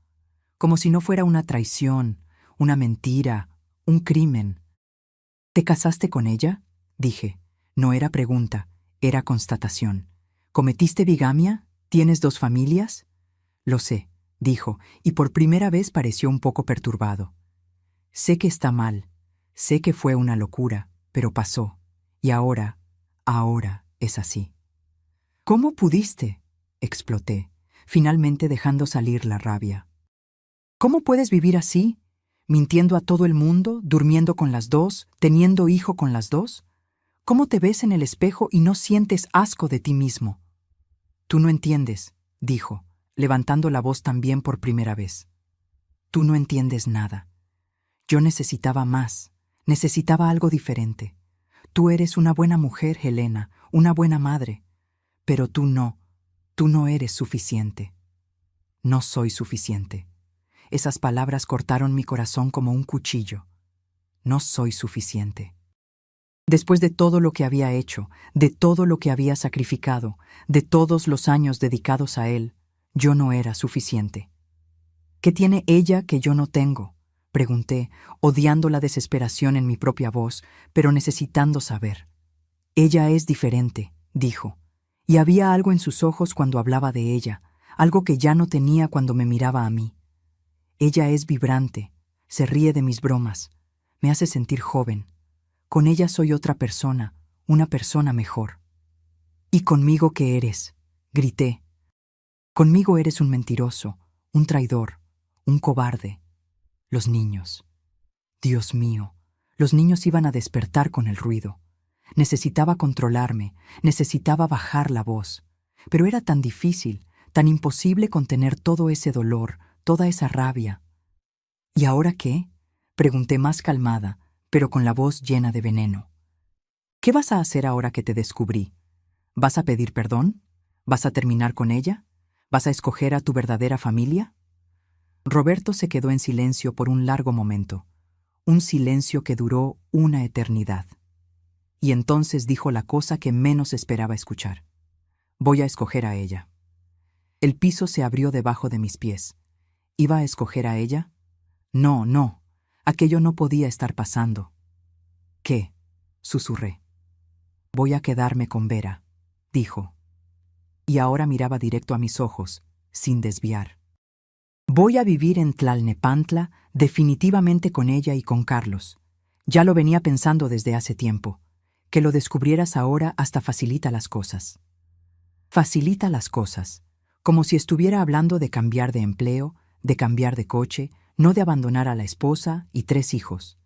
Como si no fuera una traición, una mentira, un crimen. ¿Te casaste con ella? Dije. No era pregunta, era constatación. ¿Cometiste bigamia? ¿Tienes 2 familias? Lo sé, dijo, y por primera vez pareció un poco perturbado. Sé que está mal, sé que fue una locura, pero pasó. Y ahora es así. ¿Cómo pudiste? Exploté, finalmente dejando salir la rabia. ¿Cómo puedes vivir así? ¿Mintiendo a todo el mundo, durmiendo con las 2, teniendo hijo con las 2? ¿Cómo te ves en el espejo y no sientes asco de ti mismo? Tú no entiendes, dijo, levantando la voz también por primera vez. Tú no entiendes nada. Yo necesitaba más, necesitaba algo diferente. Tú eres una buena mujer, Helena, una buena madre. Pero tú no eres suficiente. No soy suficiente. Esas palabras cortaron mi corazón como un cuchillo. No soy suficiente. Después de todo lo que había hecho, de todo lo que había sacrificado, de todos los años dedicados a él, yo no era suficiente. ¿Qué tiene ella que yo no tengo? Pregunté, odiando la desesperación en mi propia voz, pero necesitando saber. Ella es diferente, dijo, y había algo en sus ojos cuando hablaba de ella, algo que ya no tenía cuando me miraba a mí. Ella es vibrante, se ríe de mis bromas, me hace sentir joven. Con ella soy otra persona, una persona mejor. ¿Y conmigo qué eres? Grité. Conmigo eres un mentiroso, un traidor, un cobarde. Los niños. Dios mío, los niños iban a despertar con el ruido. Necesitaba controlarme, necesitaba bajar la voz. Pero era tan difícil, tan imposible contener todo ese dolor, toda esa rabia. ¿Y ahora qué? Pregunté más calmada, pero con la voz llena de veneno. ¿Qué vas a hacer ahora que te descubrí? ¿Vas a pedir perdón? ¿Vas a terminar con ella? ¿Vas a escoger a tu verdadera familia? Roberto se quedó en silencio por un largo momento, un silencio que duró una eternidad. Y entonces dijo la cosa que menos esperaba escuchar. Voy a escoger a ella. El piso se abrió debajo de mis pies. ¿Iba a escoger a ella? No, no. Aquello no podía estar pasando. ¿Qué? Susurré. Voy a quedarme con Vera, dijo. Y ahora miraba directo a mis ojos, sin desviar. Voy a vivir en Tlalnepantla, definitivamente con ella y con Carlos. Ya lo venía pensando desde hace tiempo. Que lo descubrieras ahora hasta facilita las cosas. Facilita las cosas, como si estuviera hablando de cambiar de empleo, de cambiar de coche, no de abandonar a la esposa y 3 hijos.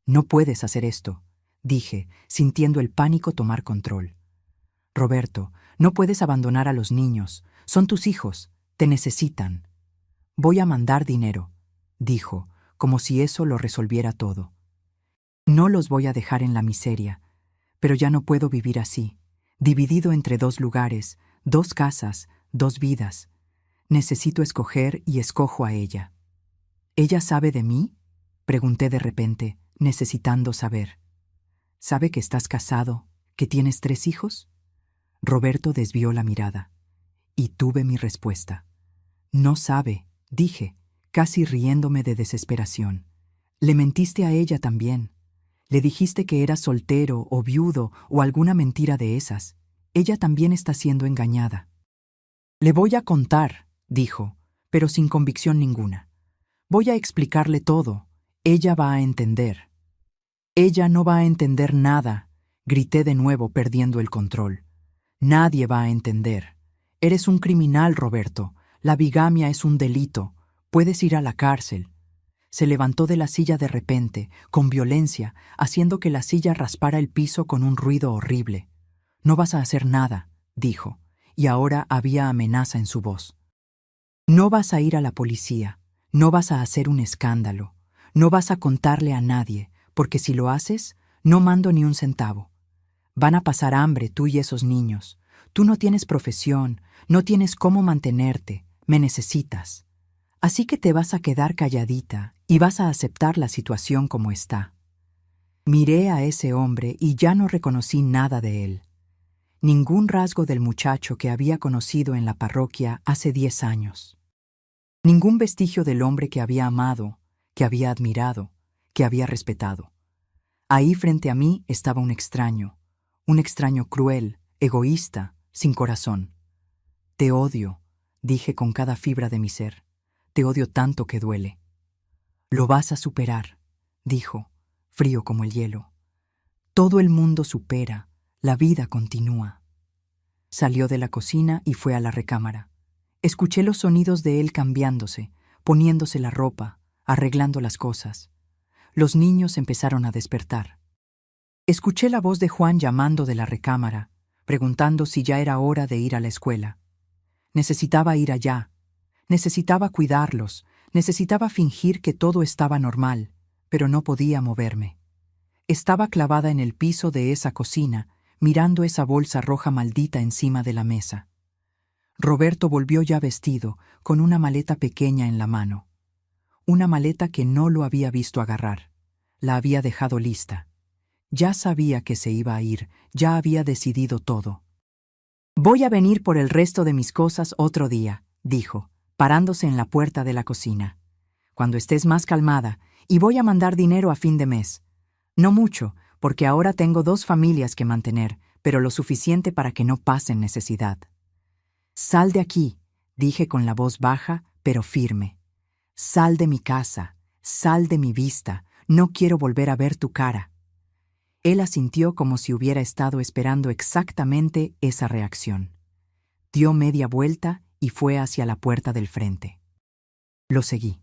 No puedes hacer esto, dije, sintiendo el pánico tomar control. Roberto, no puedes abandonar a los niños, son tus hijos, te necesitan. Voy a mandar dinero, dijo, como si eso lo resolviera todo. No los voy a dejar en la miseria, pero ya no puedo vivir así, dividido entre 2 lugares, 2 casas, 2 vidas. Necesito escoger y escojo a ella. ¿Ella sabe de mí? Pregunté de repente, necesitando saber. ¿Sabe que estás casado, que tienes 3 hijos? Roberto desvió la mirada. Y tuve mi respuesta. No sabe, dije, casi riéndome de desesperación. Le mentiste a ella también. Le dijiste que eras soltero o viudo o alguna mentira de esas. Ella también está siendo engañada. Le voy a contar, dijo, pero sin convicción ninguna. Voy a explicarle todo. Ella va a entender. Ella no va a entender nada, grité de nuevo perdiendo el control. Nadie va a entender. Eres un criminal, Roberto. La bigamia es un delito. Puedes ir a la cárcel. Se levantó de la silla de repente, con violencia, haciendo que la silla raspara el piso con un ruido horrible. No vas a hacer nada, dijo, y ahora había amenaza en su voz. No vas a ir a la policía, no vas a hacer un escándalo, no vas a contarle a nadie, porque si lo haces, no mando ni un centavo. Van a pasar hambre tú y esos niños. Tú no tienes profesión, no tienes cómo mantenerte, me necesitas. Así que te vas a quedar calladita y vas a aceptar la situación como está. Miré a ese hombre y ya no reconocí nada de él. Ningún rasgo del muchacho que había conocido en la parroquia hace 10 años. Ningún vestigio del hombre que había amado, que había admirado, que había respetado. Ahí frente a mí estaba un extraño cruel, egoísta, sin corazón. Te odio, dije con cada fibra de mi ser. Te odio tanto que duele. Lo vas a superar, dijo, frío como el hielo. Todo el mundo supera, la vida continúa. Salió de la cocina y fue a la recámara. Escuché los sonidos de él cambiándose, poniéndose la ropa, arreglando las cosas. Los niños empezaron a despertar. Escuché la voz de Juan llamando de la recámara, preguntando si ya era hora de ir a la escuela. Necesitaba ir allá. Necesitaba cuidarlos. Necesitaba fingir que todo estaba normal, pero no podía moverme. Estaba clavada en el piso de esa cocina, mirando esa bolsa roja maldita encima de la mesa. Roberto volvió ya vestido, con una maleta pequeña en la mano. Una maleta que no lo había visto agarrar. La había dejado lista. Ya sabía que se iba a ir, ya había decidido todo. «Voy a venir por el resto de mis cosas otro día», dijo, parándose en la puerta de la cocina. «Cuando estés más calmada, y voy a mandar dinero a fin de mes. No mucho, porque ahora tengo 2 familias que mantener, pero lo suficiente para que no pasen necesidad». «Sal de aquí», dije con la voz baja, pero firme. «Sal de mi casa, sal de mi vista, no quiero volver a ver tu cara». Él asintió como si hubiera estado esperando exactamente esa reacción. Dio media vuelta y fue hacia la puerta del frente. Lo seguí.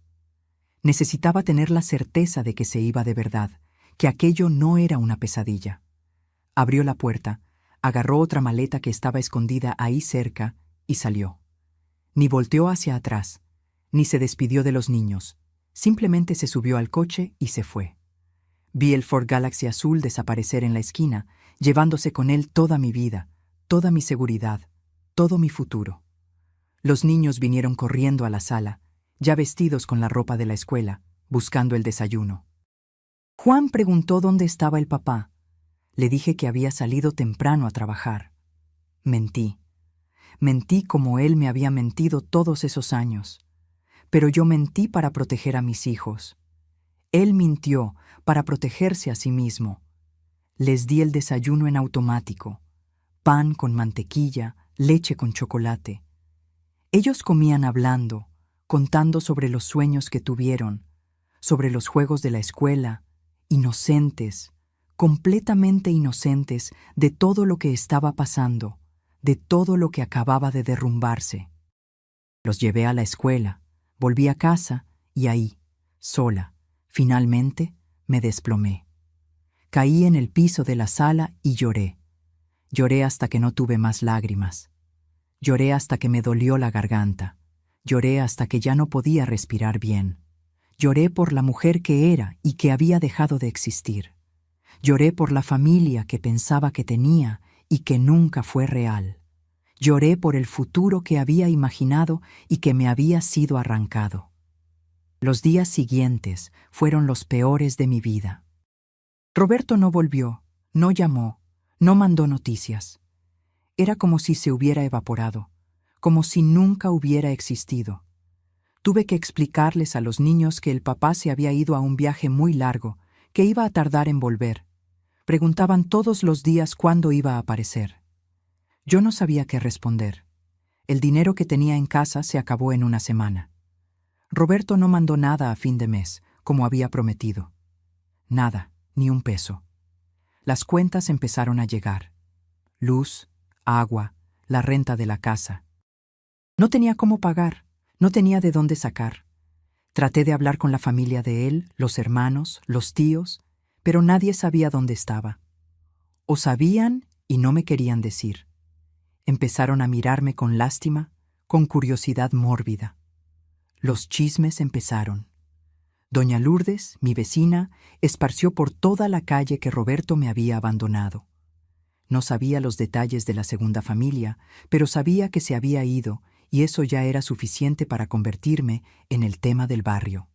Necesitaba tener la certeza de que se iba de verdad, que aquello no era una pesadilla. Abrió la puerta, agarró otra maleta que estaba escondida ahí cerca y salió. Ni volteó hacia atrás, ni se despidió de los niños. Simplemente se subió al coche y se fue. Vi el Ford Galaxy azul desaparecer en la esquina, llevándose con él toda mi vida, toda mi seguridad, todo mi futuro. Los niños vinieron corriendo a la sala, ya vestidos con la ropa de la escuela, buscando el desayuno. Juan preguntó dónde estaba el papá. Le dije que había salido temprano a trabajar. Mentí. Mentí como él me había mentido todos esos años. Pero yo mentí para proteger a mis hijos. Él mintió para protegerse a sí mismo. Les di el desayuno en automático, pan con mantequilla, leche con chocolate. Ellos comían hablando, contando sobre los sueños que tuvieron, sobre los juegos de la escuela, inocentes, completamente inocentes de todo lo que estaba pasando, de todo lo que acababa de derrumbarse. Los llevé a la escuela, volví a casa y ahí, sola, finalmente, me desplomé. Caí en el piso de la sala y lloré. Lloré hasta que no tuve más lágrimas. Lloré hasta que me dolió la garganta. Lloré hasta que ya no podía respirar bien. Lloré por la mujer que era y que había dejado de existir. Lloré por la familia que pensaba que tenía y que nunca fue real. Lloré por el futuro que había imaginado y que me había sido arrancado. Los días siguientes fueron los peores de mi vida. Roberto no volvió, no llamó, no mandó noticias. Era como si se hubiera evaporado, como si nunca hubiera existido. Tuve que explicarles a los niños que el papá se había ido a un viaje muy largo, que iba a tardar en volver. Preguntaban todos los días cuándo iba a aparecer. Yo no sabía qué responder. El dinero que tenía en casa se acabó en una semana. Roberto no mandó nada a fin de mes, como había prometido. Nada, ni un peso. Las cuentas empezaron a llegar. Luz, agua, la renta de la casa. No tenía cómo pagar, no tenía de dónde sacar. Traté de hablar con la familia de él, los hermanos, los tíos, pero nadie sabía dónde estaba. O sabían y no me querían decir. Empezaron a mirarme con lástima, con curiosidad mórbida. Los chismes empezaron. Doña Lourdes, mi vecina, esparció por toda la calle que Roberto me había abandonado. No sabía los detalles de la segunda familia, pero sabía que se había ido, y eso ya era suficiente para convertirme en el tema del barrio.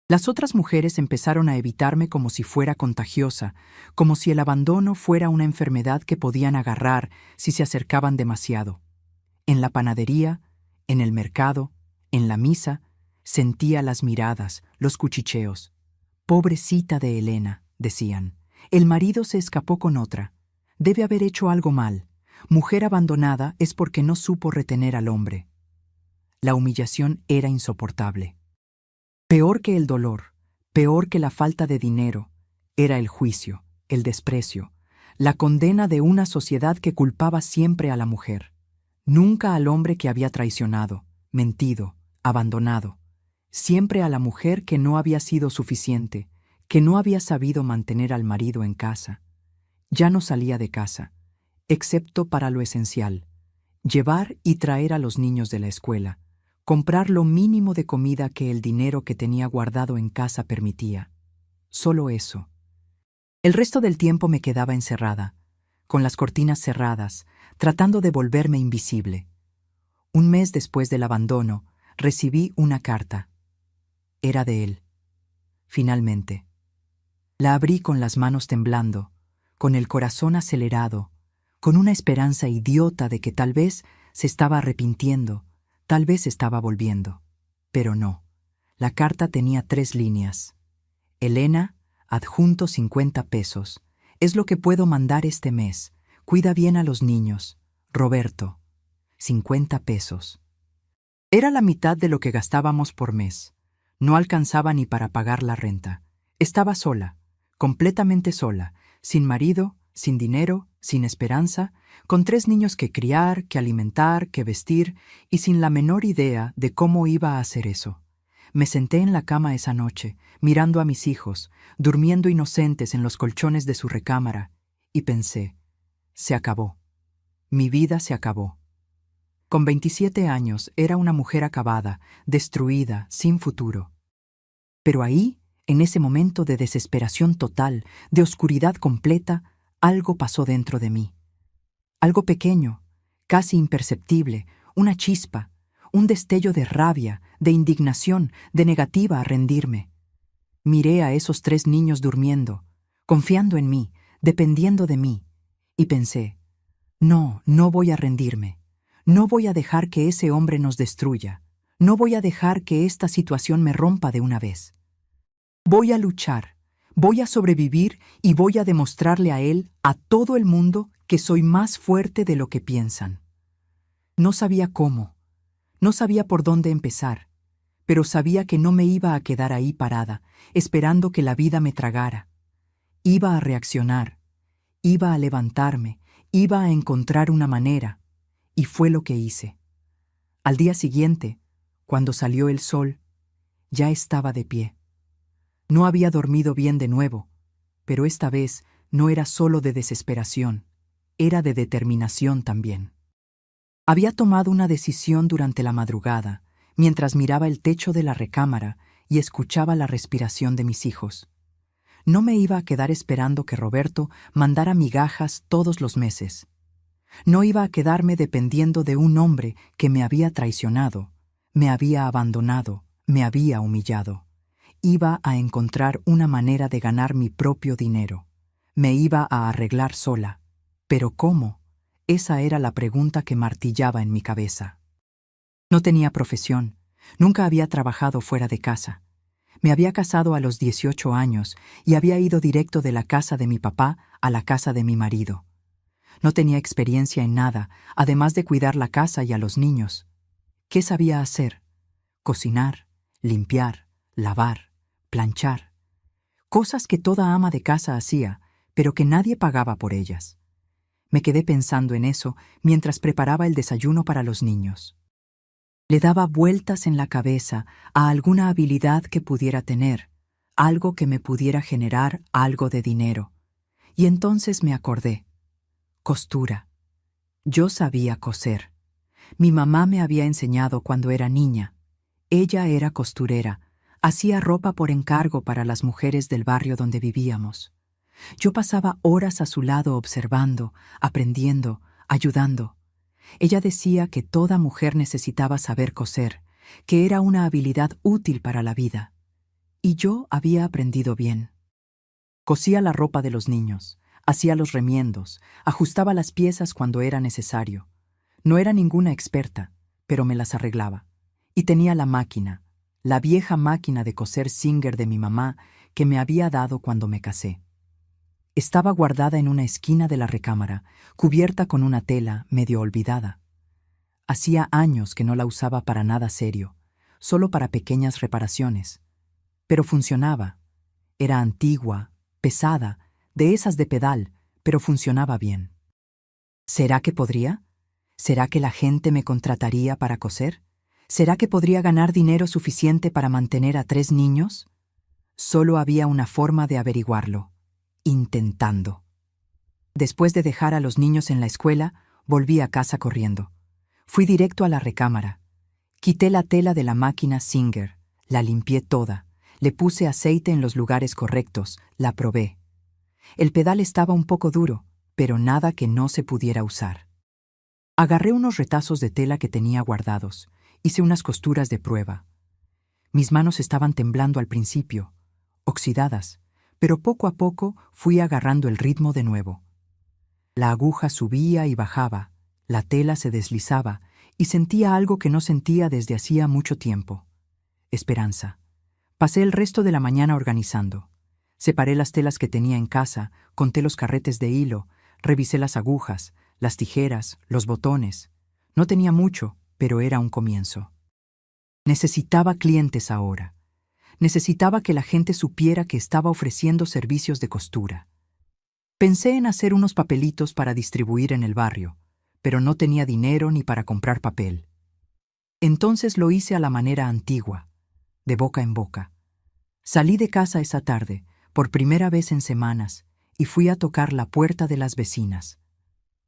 Las otras mujeres empezaron a evitarme como si fuera contagiosa, como si el abandono fuera una enfermedad que podían agarrar si se acercaban demasiado. En la panadería, en el mercado, en la misa, sentía las miradas, los cuchicheos. «Pobrecita de Elena», decían. «El marido se escapó con otra. Debe haber hecho algo mal. Mujer abandonada es porque no supo retener al hombre». La humillación era insoportable. Peor que el dolor, peor que la falta de dinero, era el juicio, el desprecio, la condena de una sociedad que culpaba siempre a la mujer, nunca al hombre que había traicionado, mentido, abandonado, siempre a la mujer que no había sido suficiente, que no había sabido mantener al marido en casa. Ya no salía de casa, excepto para lo esencial, llevar y traer a los niños de la escuela, comprar lo mínimo de comida que el dinero que tenía guardado en casa permitía. Solo eso. El resto del tiempo me quedaba encerrada, con las cortinas cerradas, tratando de volverme invisible. Un mes después del abandono, recibí una carta. Era de él. Finalmente. La abrí con las manos temblando, con el corazón acelerado, con una esperanza idiota de que tal vez se estaba arrepintiendo, tal vez estaba volviendo. Pero no. La carta tenía 3 líneas. Elena, adjunto 50 pesos. Es lo que puedo mandar este mes. Cuida bien a los niños. Roberto. 50 pesos. Era la mitad de lo que gastábamos por mes. No alcanzaba ni para pagar la renta. Estaba sola, completamente sola, sin marido, sin dinero, sin esperanza, con 3 niños que criar, que alimentar, que vestir, y sin la menor idea de cómo iba a hacer eso. Me senté en la cama esa noche, mirando a mis hijos, durmiendo inocentes en los colchones de su recámara, y pensé, se acabó. Mi vida se acabó. Con 27 años era una mujer acabada, destruida, sin futuro. Pero ahí, en ese momento de desesperación total, de oscuridad completa, algo pasó dentro de mí. Algo pequeño, casi imperceptible, una chispa, un destello de rabia, de indignación, de negativa a rendirme. Miré a esos 3 niños durmiendo, confiando en mí, dependiendo de mí, y pensé, no voy a rendirme. No voy a dejar que ese hombre nos destruya. No voy a dejar que esta situación me rompa de una vez. Voy a luchar, voy a sobrevivir y voy a demostrarle a él, a todo el mundo, que soy más fuerte de lo que piensan. No sabía cómo, no sabía por dónde empezar, pero sabía que no me iba a quedar ahí parada, esperando que la vida me tragara. Iba a reaccionar, iba a levantarme, iba a encontrar una manera, y fue lo que hice. Al día siguiente, cuando salió el sol, ya estaba de pie. No había dormido bien de nuevo, pero esta vez no era solo de desesperación, era de determinación también. Había tomado una decisión durante la madrugada, mientras miraba el techo de la recámara y escuchaba la respiración de mis hijos. No me iba a quedar esperando que Roberto mandara migajas todos los meses. No iba a quedarme dependiendo de un hombre que me había traicionado, me había abandonado, me había humillado. Iba a encontrar una manera de ganar mi propio dinero. Me iba a arreglar sola. ¿Pero cómo? Esa era la pregunta que martillaba en mi cabeza. No tenía profesión, nunca había trabajado fuera de casa. Me había casado a los 18 años y había ido directo de la casa de mi papá a la casa de mi marido. No tenía experiencia en nada, además de cuidar la casa y a los niños. ¿Qué sabía hacer? Cocinar, limpiar, lavar, planchar. Cosas que toda ama de casa hacía, pero que nadie pagaba por ellas. Me quedé pensando en eso mientras preparaba el desayuno para los niños. Le daba vueltas en la cabeza a alguna habilidad que pudiera tener, algo que me pudiera generar algo de dinero. Y entonces me acordé. Costura. Yo sabía coser. Mi mamá me había enseñado cuando era niña. Ella era costurera, hacía ropa por encargo para las mujeres del barrio donde vivíamos. Yo pasaba horas a su lado observando, aprendiendo, ayudando. Ella decía que toda mujer necesitaba saber coser, que era una habilidad útil para la vida. Y yo había aprendido bien. Cosía la ropa de los niños, hacía los remiendos, ajustaba las piezas cuando era necesario. No era ninguna experta, pero me las arreglaba. Y tenía la máquina, la vieja máquina de coser Singer de mi mamá que me había dado cuando me casé. Estaba guardada en una esquina de la recámara, cubierta con una tela medio olvidada. Hacía años que no la usaba para nada serio, solo para pequeñas reparaciones. Pero funcionaba. Era antigua, pesada, de esas de pedal, pero funcionaba bien. ¿Será que podría? ¿Será que la gente me contrataría para coser? ¿Será que podría ganar dinero suficiente para mantener a 3 niños? Solo había una forma de averiguarlo: intentando. Después de dejar a los niños en la escuela, volví a casa corriendo. Fui directo a la recámara. Quité la tela de la máquina Singer, la limpié toda, le puse aceite en los lugares correctos, la probé. El pedal estaba un poco duro, pero nada que no se pudiera usar. Agarré unos retazos de tela que tenía guardados, hice unas costuras de prueba. Mis manos estaban temblando al principio, oxidadas, pero poco a poco fui agarrando el ritmo de nuevo. La aguja subía y bajaba, la tela se deslizaba y sentía algo que no sentía desde hacía mucho tiempo: esperanza. Pasé el resto de la mañana organizando. Separé las telas que tenía en casa, conté los carretes de hilo, revisé las agujas, las tijeras, los botones. No tenía mucho, pero era un comienzo. Necesitaba clientes ahora. Necesitaba que la gente supiera que estaba ofreciendo servicios de costura. Pensé en hacer unos papelitos para distribuir en el barrio, pero no tenía dinero ni para comprar papel. Entonces lo hice a la manera antigua, de boca en boca. Salí de casa esa tarde, por primera vez en semanas, y fui a tocar la puerta de las vecinas.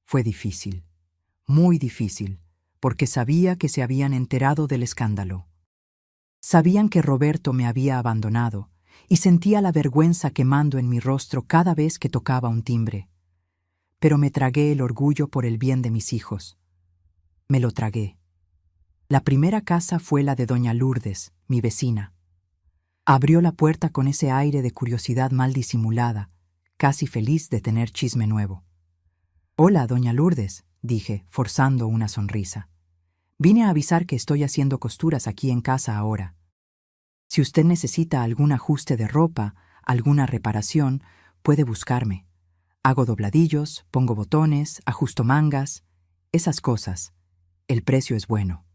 Fue difícil, muy difícil, porque sabía que se habían enterado del escándalo. Sabían que Roberto me había abandonado, y sentía la vergüenza quemando en mi rostro cada vez que tocaba un timbre. Pero me tragué el orgullo por el bien de mis hijos. Me lo tragué. La primera casa fue la de doña Lourdes, mi vecina. Abrió la puerta con ese aire de curiosidad mal disimulada, casi feliz de tener chisme nuevo. «Hola, doña Lourdes», dije, forzando una sonrisa. «Vine a avisar que estoy haciendo costuras aquí en casa ahora. Si usted necesita algún ajuste de ropa, alguna reparación, puede buscarme. Hago dobladillos, pongo botones, ajusto mangas, esas cosas. El precio es bueno».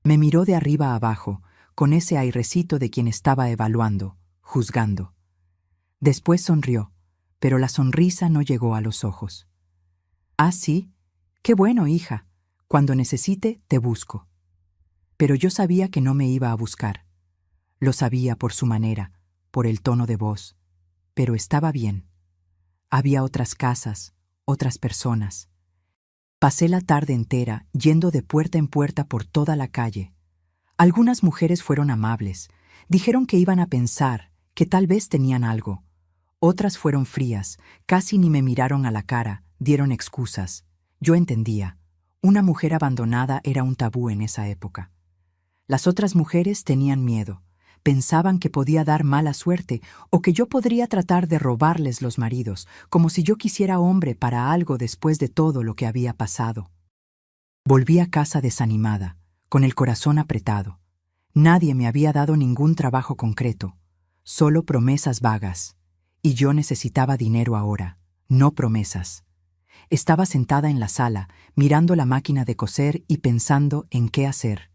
Me miró de arriba a abajo, con ese airecito de quien estaba evaluando, juzgando. Después sonrió, pero la sonrisa no llegó a los ojos. «Ah, sí, qué bueno, hija. Cuando necesite, te busco». Pero yo sabía que no me iba a buscar. Lo sabía por su manera, por el tono de voz. Pero estaba bien. Había otras casas, otras personas. Pasé la tarde entera yendo de puerta en puerta por toda la calle. Algunas mujeres fueron amables, dijeron que iban a pensar, que tal vez tenían algo. Otras fueron frías, casi ni me miraron a la cara, dieron excusas. Yo entendía. Una mujer abandonada era un tabú en esa época. Las otras mujeres tenían miedo. Pensaban que podía dar mala suerte o que yo podría tratar de robarles los maridos, como si yo quisiera hombre para algo después de todo lo que había pasado. Volví a casa desanimada, con el corazón apretado. Nadie me había dado ningún trabajo concreto, solo promesas vagas. Y yo necesitaba dinero ahora, no promesas. Estaba sentada en la sala, mirando la máquina de coser y pensando en qué hacer,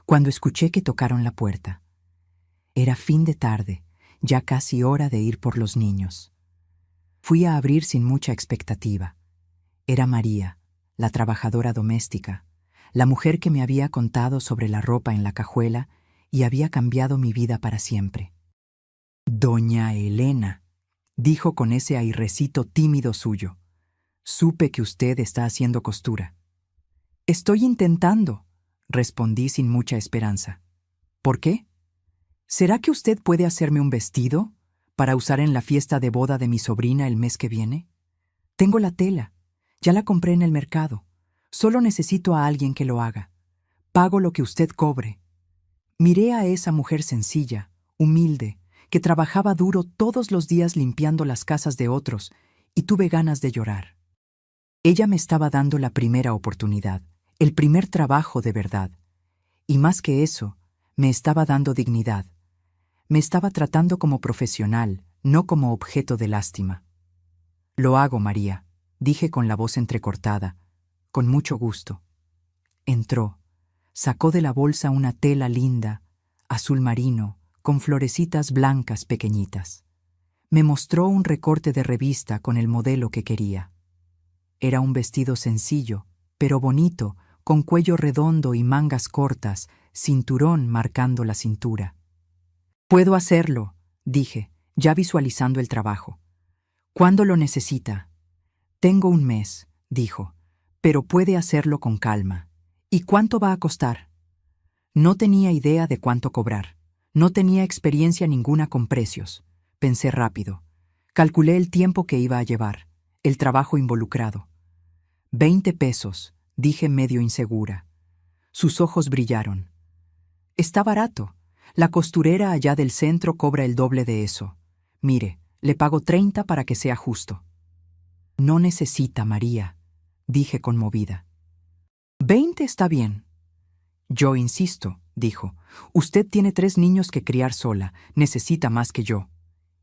cuando escuché que tocaron la puerta. Era fin de tarde, ya casi hora de ir por los niños. Fui a abrir sin mucha expectativa. Era María, la trabajadora doméstica, la mujer que me había contado sobre la ropa en la cajuela y había cambiado mi vida para siempre. «Doña Elena», dijo con ese airecito tímido suyo. «Supe que usted está haciendo costura». «Estoy intentando», respondí sin mucha esperanza. «¿Por qué? ¿Será que usted puede hacerme un vestido para usar en la fiesta de boda de mi sobrina el mes que viene? Tengo la tela, ya la compré en el mercado. Solo necesito a alguien que lo haga. Pago lo que usted cobre». Miré a esa mujer sencilla, humilde, que trabajaba duro todos los días limpiando las casas de otros, y tuve ganas de llorar. Ella me estaba dando la primera oportunidad, el primer trabajo de verdad. Y más que eso, me estaba dando dignidad. Me estaba tratando como profesional, no como objeto de lástima. «Lo hago, María», dije con la voz entrecortada, «con mucho gusto». Entró, sacó de la bolsa una tela linda, azul marino, con florecitas blancas pequeñitas. Me mostró un recorte de revista con el modelo que quería. Era un vestido sencillo, pero bonito, con cuello redondo y mangas cortas, cinturón marcando la cintura. «Puedo hacerlo», dije, ya visualizando el trabajo. «¿Cuándo lo necesita?» «Tengo un mes», dijo, «pero puede hacerlo con calma». «¿Y cuánto va a costar?» No tenía idea de cuánto cobrar. No tenía experiencia ninguna con precios. Pensé rápido. Calculé el tiempo que iba a llevar, el trabajo involucrado. 20 pesos, dije medio insegura. Sus ojos brillaron. «Está barato. La costurera allá del centro cobra el doble de eso. Mire, le pago 30 para que sea justo». «No necesita, María», dije conmovida. «20 está bien». «Yo insisto», dijo. «Usted tiene 3 niños que criar sola, necesita más que yo».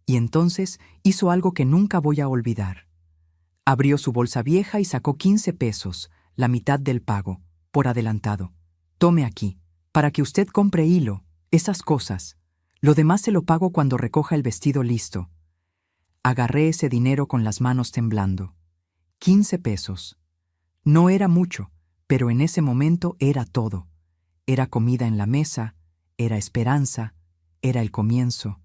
Y entonces hizo algo que nunca voy a olvidar. Abrió su bolsa vieja y sacó 15 pesos, la mitad del pago, por adelantado. «Tome aquí, para que usted compre hilo, esas cosas. Lo demás se lo pago cuando recoja el vestido listo». Agarré ese dinero con las manos temblando. 15 pesos. No era mucho, pero en ese momento era todo. Era comida en la mesa, era esperanza, era el comienzo.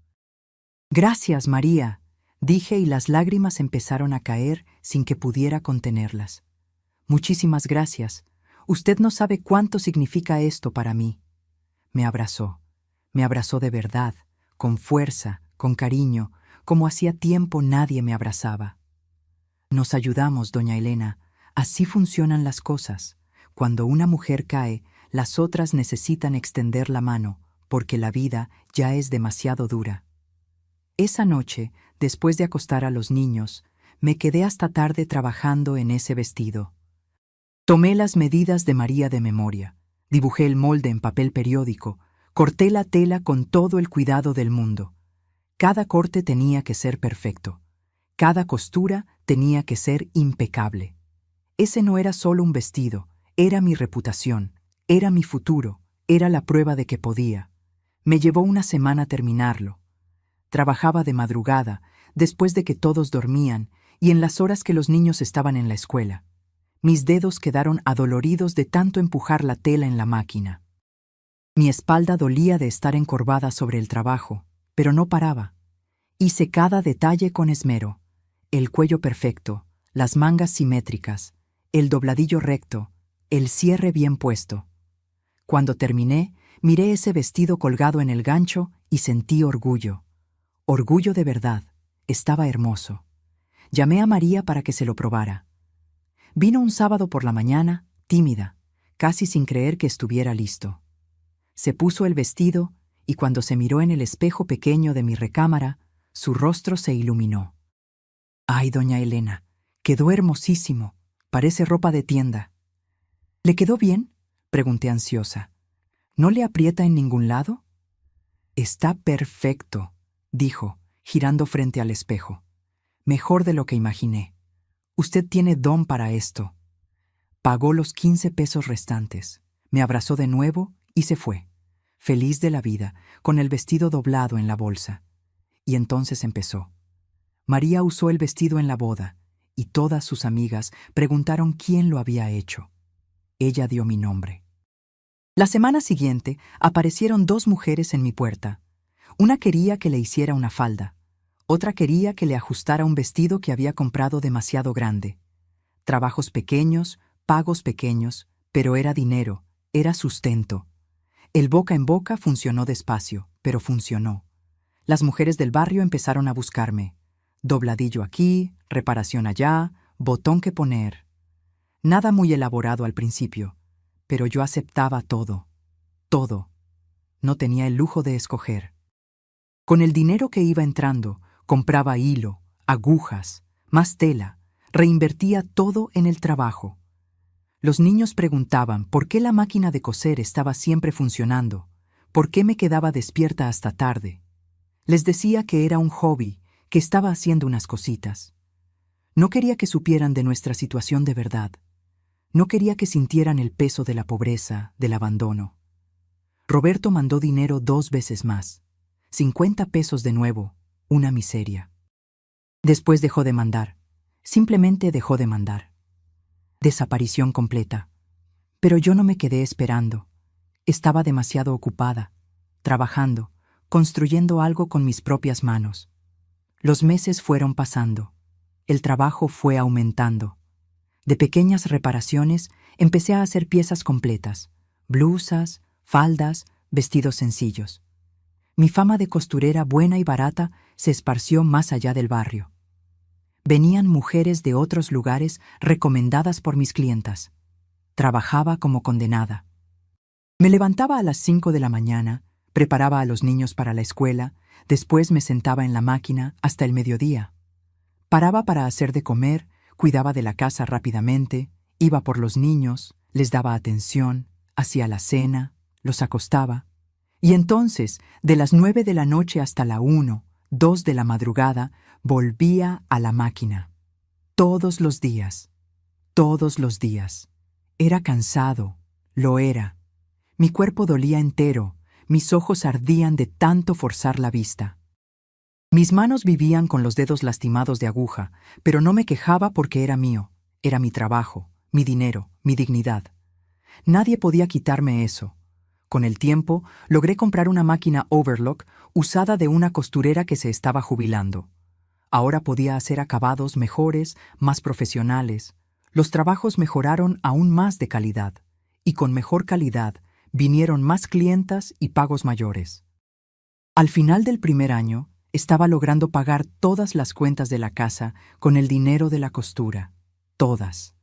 «Gracias, María», dije y las lágrimas empezaron a caer sin que pudiera contenerlas. «Muchísimas gracias. Usted no sabe cuánto significa esto para mí». Me abrazó de verdad, con fuerza, con cariño, como hacía tiempo nadie me abrazaba. «Nos ayudamos, doña Elena. Así funcionan las cosas. Cuando una mujer cae, las otras necesitan extender la mano, porque la vida ya es demasiado dura». Esa noche, después de acostar a los niños, me quedé hasta tarde trabajando en ese vestido. Tomé las medidas de María de memoria, dibujé el molde en papel periódico, corté la tela con todo el cuidado del mundo. Cada corte tenía que ser perfecto. Cada costura tenía que ser impecable. Ese no era solo un vestido, era mi reputación, era mi futuro, era la prueba de que podía. Me llevó una semana terminarlo. Trabajaba de madrugada, después de que todos dormían y en las horas que los niños estaban en la escuela. Mis dedos quedaron adoloridos de tanto empujar la tela en la máquina. Mi espalda dolía de estar encorvada sobre el trabajo, pero no paraba. Hice cada detalle con esmero. El cuello perfecto, las mangas simétricas, el dobladillo recto, el cierre bien puesto. Cuando terminé, miré ese vestido colgado en el gancho y sentí orgullo. Orgullo de verdad. Estaba hermoso. Llamé a María para que se lo probara. Vino un sábado por la mañana, tímida, casi sin creer que estuviera listo. Se puso el vestido y cuando se miró en el espejo pequeño de mi recámara, su rostro se iluminó. «Ay, doña Elena, quedó hermosísimo. Parece ropa de tienda». «¿Le quedó bien?», pregunté ansiosa. «¿No le aprieta en ningún lado?». «Está perfecto», dijo, girando frente al espejo. «Mejor de lo que imaginé. Usted tiene don para esto». Pagó los 15 pesos restantes, me abrazó de nuevo y se fue, feliz de la vida, con el vestido doblado en la bolsa. Y entonces empezó. María usó el vestido en la boda, y todas sus amigas preguntaron quién lo había hecho. Ella dio mi nombre. La semana siguiente aparecieron 2 mujeres en mi puerta. Una quería que le hiciera una falda. Otra quería que le ajustara un vestido que había comprado demasiado grande. Trabajos pequeños, pagos pequeños, pero era dinero, era sustento. El boca en boca funcionó despacio, pero funcionó. Las mujeres del barrio empezaron a buscarme. Dobladillo aquí, reparación allá, botón que poner. Nada muy elaborado al principio, pero yo aceptaba todo. Todo. No tenía el lujo de escoger. Con el dinero que iba entrando, compraba hilo, agujas, más tela, reinvertía todo en el trabajo. Los niños preguntaban por qué la máquina de coser estaba siempre funcionando, por qué me quedaba despierta hasta tarde. Les decía que era un hobby, que estaba haciendo unas cositas. No quería que supieran de nuestra situación de verdad. No quería que sintieran el peso de la pobreza, del abandono. Roberto mandó dinero 2 veces más. 50 pesos de nuevo, una miseria. Después dejó de mandar. Simplemente dejó de mandar. Desaparición completa. Pero yo no me quedé esperando. Estaba demasiado ocupada, trabajando, construyendo algo con mis propias manos. Los meses fueron pasando. El trabajo fue aumentando. De pequeñas reparaciones empecé a hacer piezas completas, blusas, faldas, vestidos sencillos. Mi fama de costurera buena y barata se esparció más allá del barrio. Venían mujeres de otros lugares recomendadas por mis clientas. Trabajaba como condenada. Me levantaba a las 5 de la mañana, preparaba a los niños para la escuela, después me sentaba en la máquina hasta el mediodía. Paraba para hacer de comer, cuidaba de la casa rápidamente, iba por los niños, les daba atención, hacía la cena, los acostaba. Y entonces, de las 9 de la noche hasta la 1, 2 de la madrugada, volvía a la máquina. Todos los días. Todos los días. Era cansado, lo era. Mi cuerpo dolía entero, mis ojos ardían de tanto forzar la vista. Mis manos vivían con los dedos lastimados de aguja, pero no me quejaba porque era mío, era mi trabajo, mi dinero, mi dignidad. Nadie podía quitarme eso. Con el tiempo, logré comprar una máquina overlock usada de una costurera que se estaba jubilando. Ahora podía hacer acabados mejores, más profesionales. Los trabajos mejoraron aún más de calidad, y con mejor calidad vinieron más clientas y pagos mayores. Al final del primer año, estaba logrando pagar todas las cuentas de la casa con el dinero de la costura. Todas.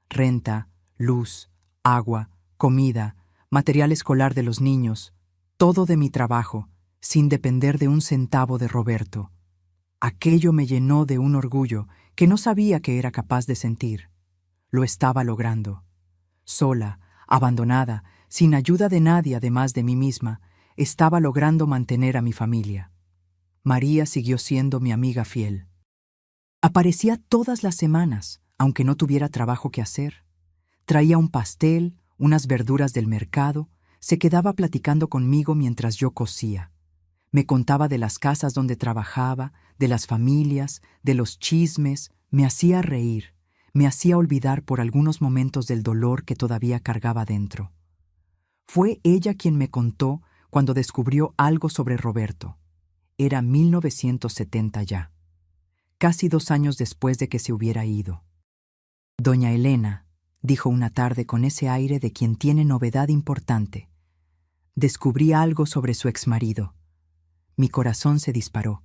Renta, luz, agua, comida, material escolar de los niños, todo de mi trabajo, sin depender de un centavo de Roberto. Aquello me llenó de un orgullo que no sabía que era capaz de sentir. Lo estaba logrando. Sola, abandonada, sin ayuda de nadie además de mí misma, estaba logrando mantener a mi familia. María siguió siendo mi amiga fiel. Aparecía todas las semanas, aunque no tuviera trabajo que hacer. Traía un pastel, unas verduras del mercado, se quedaba platicando conmigo mientras yo cosía. Me contaba de las casas donde trabajaba, de las familias, de los chismes, me hacía reír, me hacía olvidar por algunos momentos del dolor que todavía cargaba dentro. Fue ella quien me contó cuando descubrió algo sobre Roberto. Era 1970 ya, casi 2 años después de que se hubiera ido. Doña Elena, dijo una tarde con ese aire de quien tiene novedad importante. Descubrí algo sobre su exmarido. Mi corazón se disparó.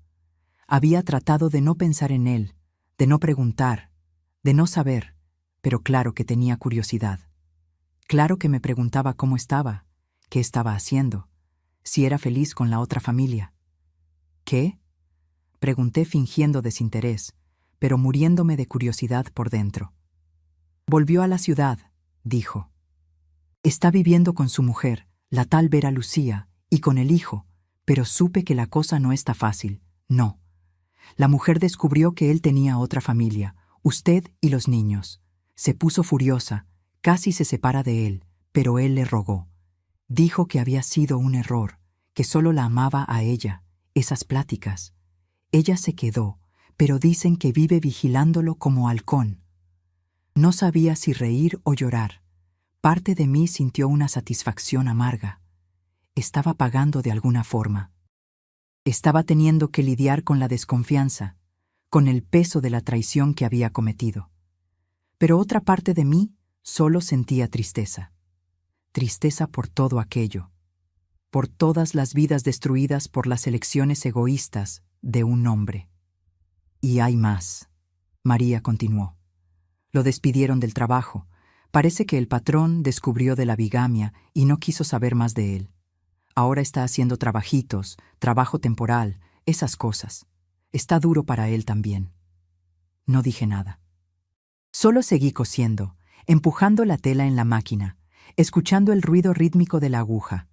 Había tratado de no pensar en él, de no preguntar, de no saber, pero claro que tenía curiosidad. Claro que me preguntaba cómo estaba, qué estaba haciendo, si era feliz con la otra familia. ¿Qué? Pregunté fingiendo desinterés, pero muriéndome de curiosidad por dentro. Volvió a la ciudad, dijo. Está viviendo con su mujer, la tal Vera Lucía, y con el hijo, pero supe que la cosa no está fácil, no. La mujer descubrió que él tenía otra familia, usted y los niños. Se puso furiosa, casi se separa de él, pero él le rogó. Dijo que había sido un error, que solo la amaba a ella, esas pláticas. Ella se quedó, pero dicen que vive vigilándolo como halcón. No sabía si reír o llorar. Parte de mí sintió una satisfacción amarga. Estaba pagando de alguna forma. Estaba teniendo que lidiar con la desconfianza, con el peso de la traición que había cometido. Pero otra parte de mí solo sentía tristeza. Tristeza por todo aquello, por todas las vidas destruidas por las elecciones egoístas de un hombre. Y hay más, María continuó. Lo despidieron del trabajo. Parece que el patrón descubrió de la bigamia y no quiso saber más de él. Ahora está haciendo trabajitos, trabajo temporal, esas cosas. Está duro para él también. No dije nada. Solo seguí cosiendo, empujando la tela en la máquina, escuchando el ruido rítmico de la aguja.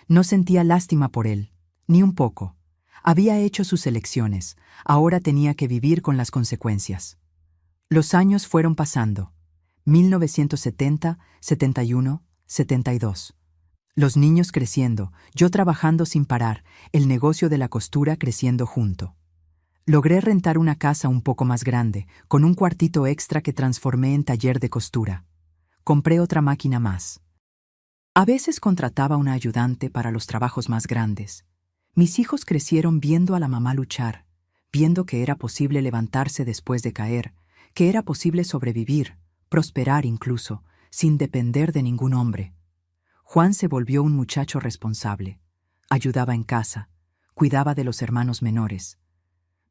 No sentía lástima por él, ni un poco. Había hecho sus elecciones, ahora tenía que vivir con las consecuencias. Los años fueron pasando. 1970, 71, 72. Los niños creciendo, yo trabajando sin parar, el negocio de la costura creciendo junto. Logré rentar una casa un poco más grande, con un cuartito extra que transformé en taller de costura. Compré otra máquina más. A veces contrataba una ayudante para los trabajos más grandes. Mis hijos crecieron viendo a la mamá luchar, viendo que era posible levantarse después de caer, que era posible sobrevivir, prosperar incluso, sin depender de ningún hombre. Juan se volvió un muchacho responsable. Ayudaba en casa, cuidaba de los hermanos menores.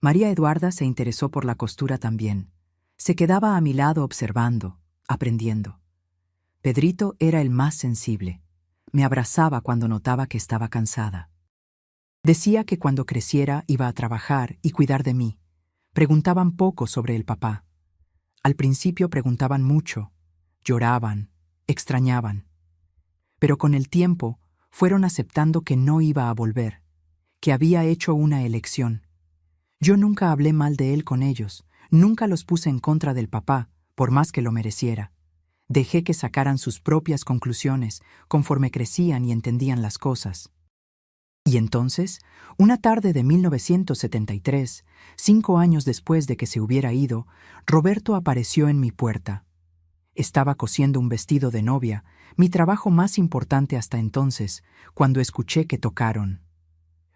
María Eduarda se interesó por la costura también. Se quedaba a mi lado observando, aprendiendo. Pedrito era el más sensible. Me abrazaba cuando notaba que estaba cansada. Decía que cuando creciera iba a trabajar y cuidar de mí. Preguntaban poco sobre el papá. Al principio preguntaban mucho, lloraban, extrañaban. Pero con el tiempo fueron aceptando que no iba a volver, que había hecho una elección. Yo nunca hablé mal de él con ellos, nunca los puse en contra del papá, por más que lo mereciera. Dejé que sacaran sus propias conclusiones conforme crecían y entendían las cosas. Y entonces, una tarde de 1973, 5 años después de que se hubiera ido, Roberto apareció en mi puerta. Estaba cosiendo un vestido de novia, mi trabajo más importante hasta entonces, cuando escuché que tocaron.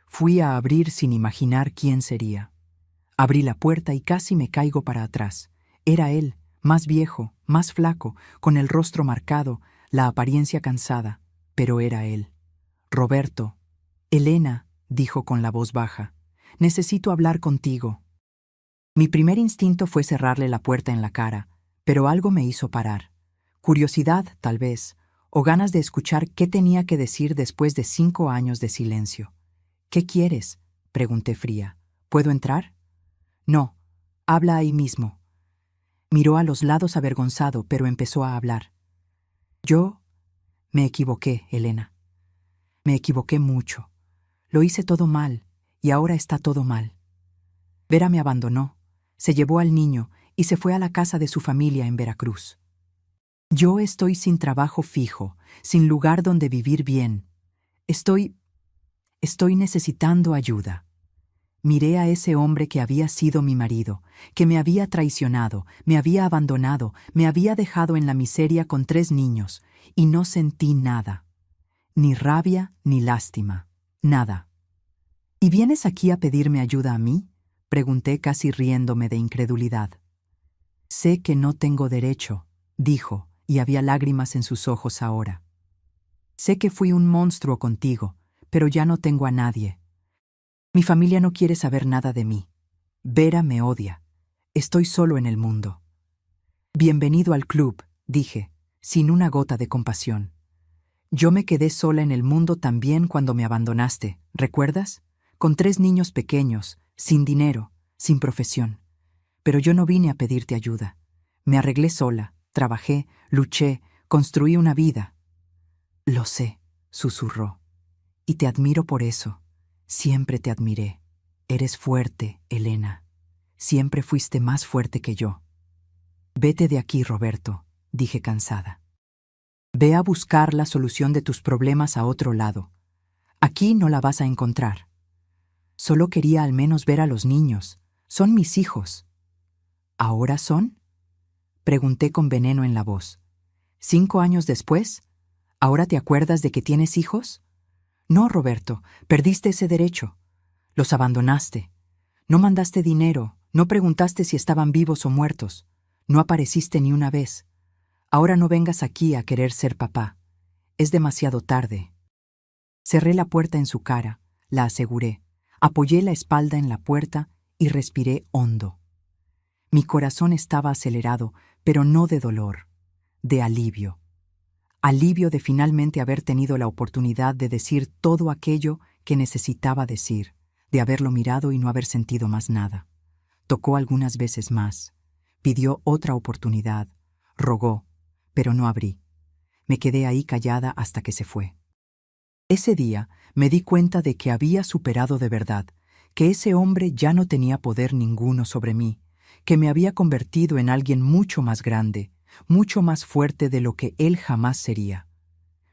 Fui a abrir sin imaginar quién sería. Abrí la puerta y casi me caigo para atrás. Era él, más viejo, más flaco, con el rostro marcado, la apariencia cansada, pero era él. Roberto. Elena, dijo con la voz baja, necesito hablar contigo. Mi primer instinto fue cerrarle la puerta en la cara, pero algo me hizo parar. Curiosidad, tal vez, o ganas de escuchar qué tenía que decir después de 5 años de silencio. ¿Qué quieres?, pregunté fría. ¿Puedo entrar? No, habla ahí mismo. Miró a los lados avergonzado, pero empezó a hablar. Yo me equivoqué, Elena. Me equivoqué mucho. Lo hice todo mal, y ahora está todo mal. Vera me abandonó, se llevó al niño y se fue a la casa de su familia en Veracruz. Yo estoy sin trabajo fijo, sin lugar donde vivir bien. Estoy necesitando ayuda. Miré a ese hombre que había sido mi marido, que me había traicionado, me había abandonado, me había dejado en la miseria con 3 niños, y no sentí nada. Ni rabia, ni lástima. Nada. ¿Y vienes aquí a pedirme ayuda a mí?, pregunté casi riéndome de incredulidad. Sé que no tengo derecho, dijo, y había lágrimas en sus ojos ahora. Sé que fui un monstruo contigo, pero ya no tengo a nadie. Mi familia no quiere saber nada de mí. Vera me odia. Estoy solo en el mundo. Bienvenido al club, dije, sin una gota de compasión. Yo me quedé sola en el mundo también cuando me abandonaste, ¿recuerdas? Con 3 niños pequeños, sin dinero, sin profesión. Pero yo no vine a pedirte ayuda. Me arreglé sola, trabajé, luché, construí una vida. Lo sé, susurró. Y te admiro por eso. Siempre te admiré. Eres fuerte, Elena. Siempre fuiste más fuerte que yo. Vete de aquí, Roberto, dije cansada. Ve a buscar la solución de tus problemas a otro lado. Aquí no la vas a encontrar. Solo quería al menos ver a los niños. Son mis hijos. ¿Ahora son?, pregunté con veneno en la voz. 5 años después, ¿ahora te acuerdas de que tienes hijos? No, Roberto, perdiste ese derecho. Los abandonaste. No mandaste dinero, no preguntaste si estaban vivos o muertos. No apareciste ni una vez. Ahora no vengas aquí a querer ser papá. Es demasiado tarde. Cerré la puerta en su cara, la aseguré, apoyé la espalda en la puerta y respiré hondo. Mi corazón estaba acelerado, pero no de dolor, de alivio. alivio de finalmente haber tenido la oportunidad de decir todo aquello que necesitaba decir, de haberlo mirado y no haber sentido más nada. Tocó algunas veces más, pidió otra oportunidad, rogó, pero no abrí. Me quedé ahí callada hasta que se fue. Ese día me di cuenta de que había superado de verdad, que ese hombre ya no tenía poder ninguno sobre mí, que me había convertido en alguien mucho más grande, mucho más fuerte de lo que él jamás sería.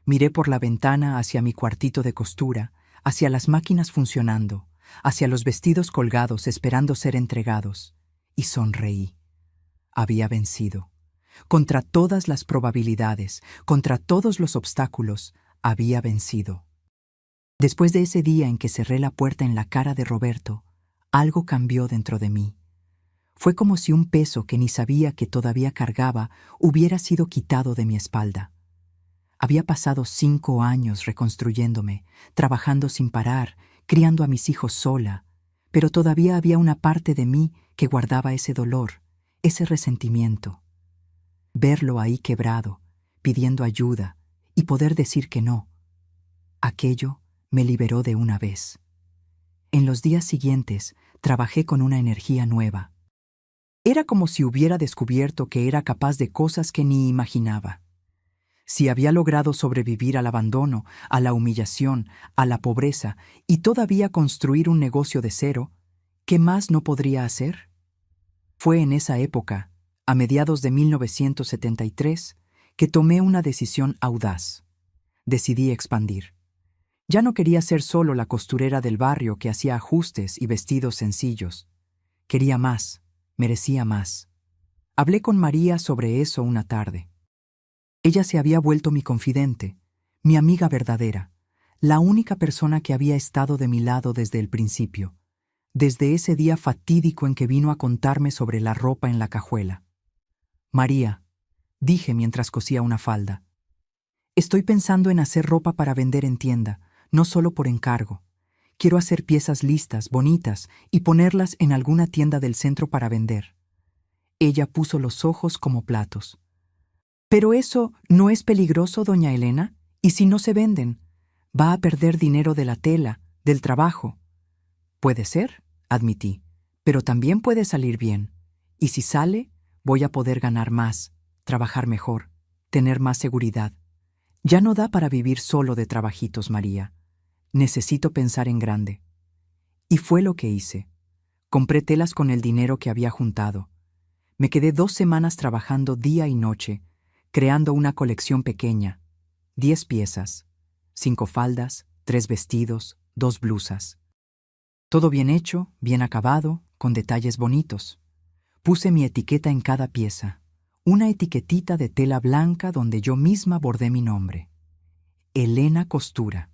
Miré por la ventana hacia mi cuartito de costura, hacia las máquinas funcionando, hacia los vestidos colgados esperando ser entregados, y sonreí. Había vencido. Contra todas las probabilidades, contra todos los obstáculos, había vencido. Después de ese día en que cerré la puerta en la cara de Roberto, algo cambió dentro de mí. Fue como si un peso que ni sabía que todavía cargaba hubiera sido quitado de mi espalda. Había pasado 5 años reconstruyéndome, trabajando sin parar, criando a mis hijos sola, pero todavía había una parte de mí que guardaba ese dolor, ese resentimiento. Verlo ahí quebrado, pidiendo ayuda, y poder decir que no, aquello me liberó de una vez. En los días siguientes trabajé con una energía nueva. Era como si hubiera descubierto que era capaz de cosas que ni imaginaba. Si había logrado sobrevivir al abandono, a la humillación, a la pobreza y todavía construir un negocio de cero, ¿qué más no podría hacer? Fue en esa época, a mediados de 1973, que tomé una decisión audaz. Decidí expandir. Ya no quería ser solo la costurera del barrio que hacía ajustes y vestidos sencillos. Quería más, merecía más. Hablé con María sobre eso una tarde. Ella se había vuelto mi confidente, mi amiga verdadera, la única persona que había estado de mi lado desde el principio, desde ese día fatídico en que vino a contarme sobre la ropa en la cajuela. María, dije mientras cosía una falda, estoy pensando en hacer ropa para vender en tienda, no solo por encargo. Quiero hacer piezas listas, bonitas, y ponerlas en alguna tienda del centro para vender. Ella puso los ojos como platos. ¿Pero eso no es peligroso, doña Elena? ¿Y si no se venden? Va a perder dinero de la tela, del trabajo. Puede ser, admití, pero también puede salir bien. Y si sale, voy a poder ganar más, trabajar mejor, tener más seguridad. Ya no da para vivir solo de trabajitos, María. Necesito pensar en grande. Y fue lo que hice. Compré telas con el dinero que había juntado. Me quedé 2 semanas trabajando día y noche, creando una colección pequeña, 10 piezas, 5 faldas, 3 vestidos, 2 blusas. Todo bien hecho, bien acabado, con detalles bonitos. Puse mi etiqueta en cada pieza, una etiquetita de tela blanca donde yo misma bordé mi nombre. Elena Costura.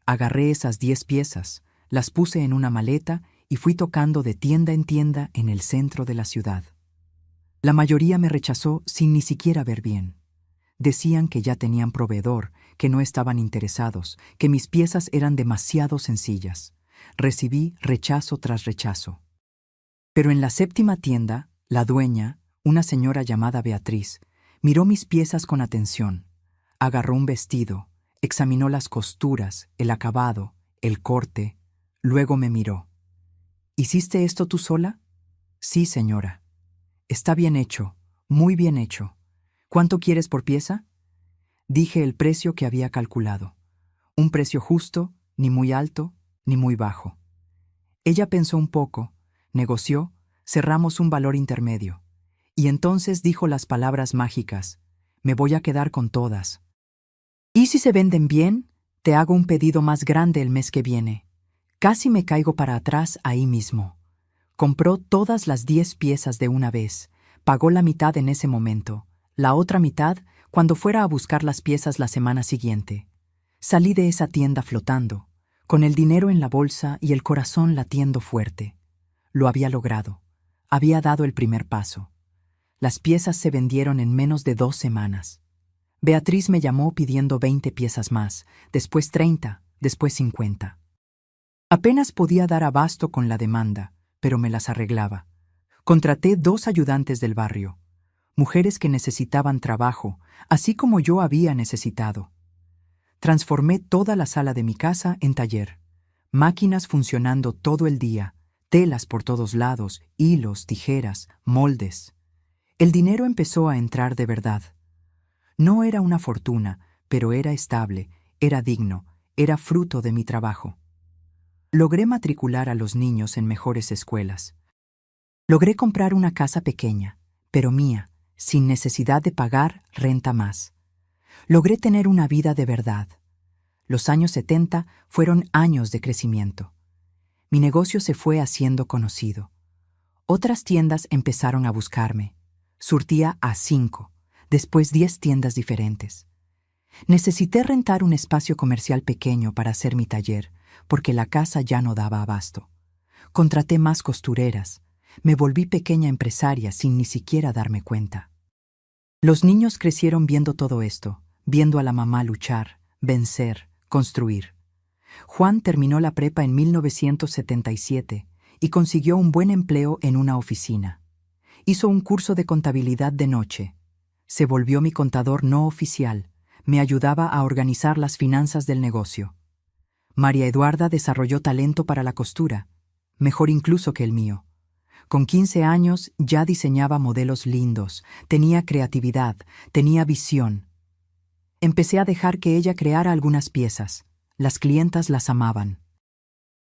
Agarré esas 10 piezas, las puse en una maleta y fui tocando de tienda en tienda en el centro de la ciudad. La mayoría me rechazó sin ni siquiera ver bien. Decían que ya tenían proveedor, que no estaban interesados, que mis piezas eran demasiado sencillas. Recibí rechazo tras rechazo. Pero en la 7ª tienda, la dueña, una señora llamada Beatriz, miró mis piezas con atención. Agarró un vestido, examinó las costuras, el acabado, el corte, luego me miró. ¿Hiciste esto tú sola? Sí, señora. Está bien hecho, muy bien hecho. ¿Cuánto quieres por pieza? Dije el precio que había calculado. Un precio justo, ni muy alto, ni muy bajo. Ella pensó un poco, negoció, cerramos un valor intermedio. Y entonces dijo las palabras mágicas: me voy a quedar con todas. ¿Y si se venden bien? Te hago un pedido más grande el mes que viene. Casi me caigo para atrás ahí mismo. Compró todas las 10 piezas de una vez, pagó la mitad en ese momento, la otra mitad cuando fuera a buscar las piezas la semana siguiente. Salí de esa tienda flotando, con el dinero en la bolsa y el corazón latiendo fuerte. Lo había logrado. Había dado el primer paso. Las piezas se vendieron en menos de 2 semanas. Beatriz me llamó pidiendo 20 piezas más, después 30, después 50. Apenas podía dar abasto con la demanda, pero me las arreglaba. Contraté 2 ayudantes del barrio. mujeres que necesitaban trabajo, así como yo había necesitado. Transformé toda la sala de mi casa en taller. Máquinas funcionando todo el día, telas por todos lados, hilos, tijeras, moldes. El dinero empezó a entrar de verdad. No era una fortuna, pero era estable, era digno, era fruto de mi trabajo. Logré matricular a los niños en mejores escuelas. Logré comprar una casa pequeña, pero mía, sin necesidad de pagar renta más. Logré tener una vida de verdad. Los años 70 fueron años de crecimiento. Mi negocio se fue haciendo conocido. Otras tiendas empezaron a buscarme. Surtía a 5, después 10 tiendas diferentes. Necesité rentar un espacio comercial pequeño para hacer mi taller, porque la casa ya no daba abasto. Contraté más costureras. Me volví pequeña empresaria sin ni siquiera darme cuenta. Los niños crecieron viendo todo esto, viendo a la mamá luchar, vencer, construir. Juan terminó la prepa en 1977 y consiguió un buen empleo en una oficina. Hizo un curso de contabilidad de noche. Se volvió mi contador no oficial. Me ayudaba a organizar las finanzas del negocio. María Eduarda desarrolló talento para la costura, mejor incluso que el mío. Con 15 años ya diseñaba modelos lindos, tenía creatividad, tenía visión. Empecé a dejar que ella creara algunas piezas. Las clientas las amaban.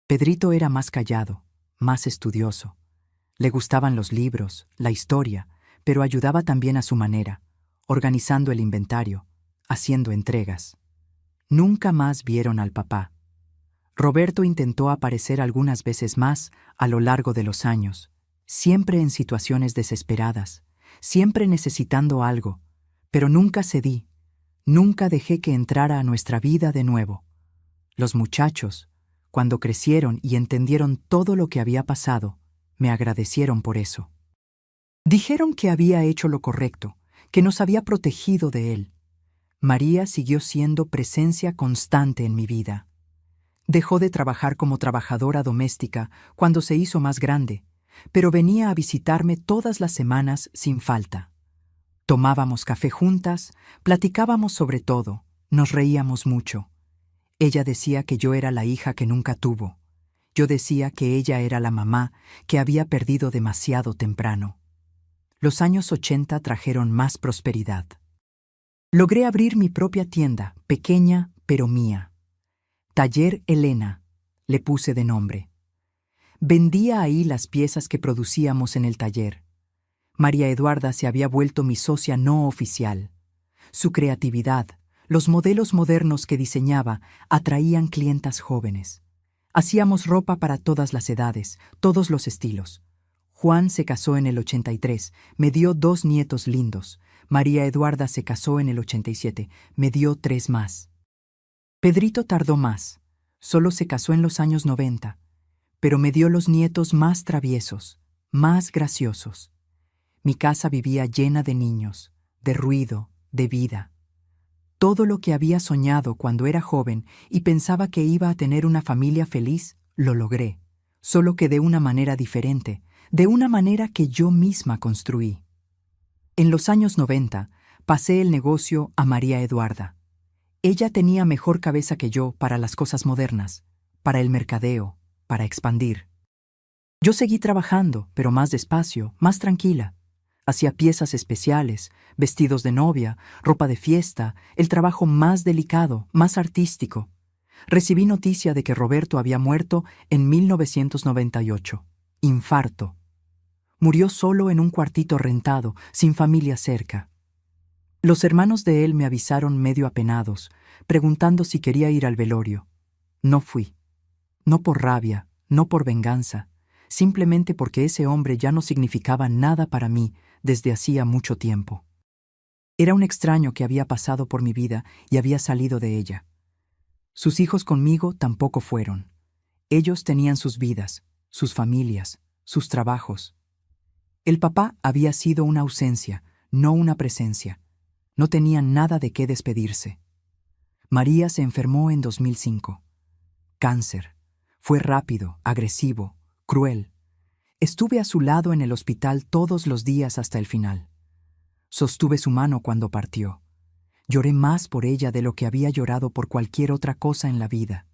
Pedrito era más callado, más estudioso. Le gustaban los libros, la historia, pero ayudaba también a su manera, organizando el inventario, haciendo entregas. Nunca más vieron al papá. Roberto intentó aparecer algunas veces más a lo largo de los años, siempre en situaciones desesperadas, siempre necesitando algo, pero nunca cedí, nunca dejé que entrara a nuestra vida de nuevo. Los muchachos, cuando crecieron y entendieron todo lo que había pasado, me agradecieron por eso. Dijeron que había hecho lo correcto, que nos había protegido de él. María siguió siendo presencia constante en mi vida. Dejó de trabajar como trabajadora doméstica cuando se hizo más grande, pero venía a visitarme todas las semanas sin falta. Tomábamos café juntas, platicábamos sobre todo, nos reíamos mucho. Ella decía que yo era la hija que nunca tuvo. Yo decía que ella era la mamá que había perdido demasiado temprano. Los años 80 trajeron más prosperidad. Logré abrir mi propia tienda, pequeña pero mía. Taller Elena, le puse de nombre. Vendía ahí las piezas que producíamos en el taller. María Eduarda se había vuelto mi socia no oficial. Su creatividad, los modelos modernos que diseñaba, atraían clientas jóvenes. Hacíamos ropa para todas las edades, todos los estilos. Juan se casó en el 83, me dio 2 nietos lindos. María Eduarda se casó en el 87, me dio 3 más. Pedrito tardó más, solo se casó en los años 90, pero me dio los nietos más traviesos, más graciosos. Mi casa vivía llena de niños, de ruido, de vida. Todo lo que había soñado cuando era joven y pensaba que iba a tener una familia feliz, lo logré, solo que de una manera diferente, de una manera que yo misma construí. En los años 90, pasé el negocio a María Eduarda. Ella tenía mejor cabeza que yo para las cosas modernas, para el mercadeo, para expandir. Yo seguí trabajando, pero más despacio, más tranquila. Hacía piezas especiales, vestidos de novia, ropa de fiesta, el trabajo más delicado, más artístico. Recibí noticia de que Roberto había muerto en 1998. Infarto. Murió solo en un cuartito rentado, sin familia cerca. Los hermanos de él me avisaron medio apenados, preguntando si quería ir al velorio. No fui. No por rabia, no por venganza, simplemente porque ese hombre ya no significaba nada para mí desde hacía mucho tiempo. Era un extraño que había pasado por mi vida y había salido de ella. Sus hijos conmigo tampoco fueron. Ellos tenían sus vidas, sus familias, sus trabajos. El papá había sido una ausencia, no una presencia. No tenía nada de qué despedirse. María se enfermó en 2005. Cáncer. Fue rápido, agresivo, cruel. Estuve a su lado en el hospital todos los días hasta el final. Sostuve su mano cuando partió. Lloré más por ella de lo que había llorado por cualquier otra cosa en la vida.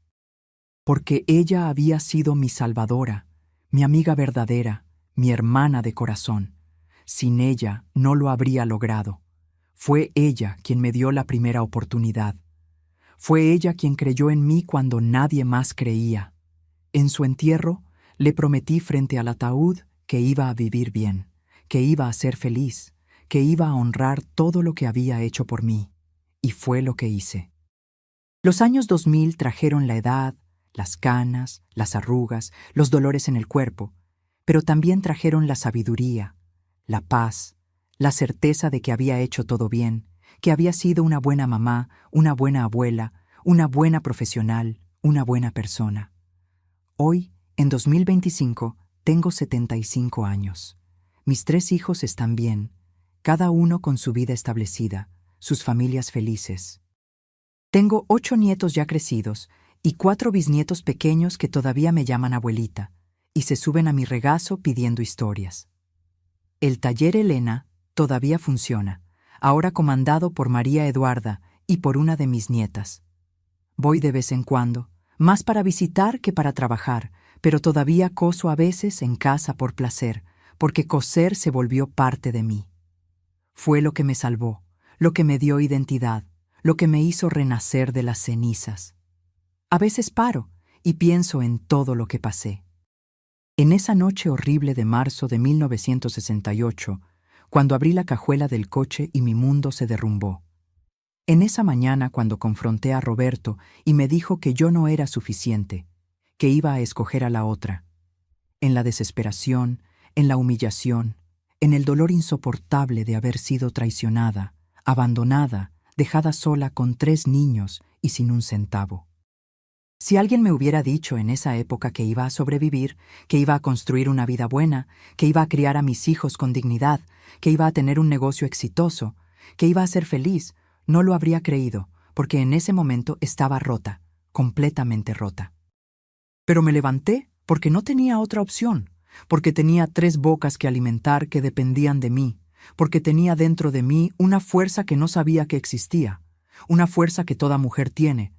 Porque ella había sido mi salvadora, mi amiga verdadera, mi hermana de corazón. Sin ella no lo habría logrado. Fue ella quien me dio la primera oportunidad. Fue ella quien creyó en mí cuando nadie más creía. En su entierro, le prometí frente al ataúd que iba a vivir bien, que iba a ser feliz, que iba a honrar todo lo que había hecho por mí. Y fue lo que hice. Los años 2000 trajeron la edad, las canas, las arrugas, los dolores en el cuerpo, pero también trajeron la sabiduría, la paz, la certeza de que había hecho todo bien, que había sido una buena mamá, una buena abuela, una buena profesional, una buena persona. Hoy, en 2025, tengo 75 años. Mis 3 hijos están bien, cada uno con su vida establecida, sus familias felices. Tengo 8 nietos ya crecidos y 4 bisnietos pequeños que todavía me llaman abuelita y se suben a mi regazo pidiendo historias. El taller Elena todavía funciona, ahora comandado por María Eduarda y por una de mis nietas. Voy de vez en cuando, más para visitar que para trabajar, pero todavía coso a veces en casa por placer, porque coser se volvió parte de mí. Fue lo que me salvó, lo que me dio identidad, lo que me hizo renacer de las cenizas. A veces paro y pienso en todo lo que pasé. En esa noche horrible de marzo de 1968, cuando abrí la cajuela del coche y mi mundo se derrumbó. En esa mañana cuando confronté a Roberto y me dijo que yo no era suficiente, que iba a escoger a la otra. En la desesperación, en la humillación, en el dolor insoportable de haber sido traicionada, abandonada, dejada sola con 3 niños y sin un centavo. Si alguien me hubiera dicho en esa época que iba a sobrevivir, que iba a construir una vida buena, que iba a criar a mis hijos con dignidad, que iba a tener un negocio exitoso, que iba a ser feliz, no lo habría creído, porque en ese momento estaba rota, completamente rota. Pero me levanté porque no tenía otra opción, porque tenía 3 bocas que alimentar que dependían de mí, porque tenía dentro de mí una fuerza que no sabía que existía, una fuerza que toda mujer tiene,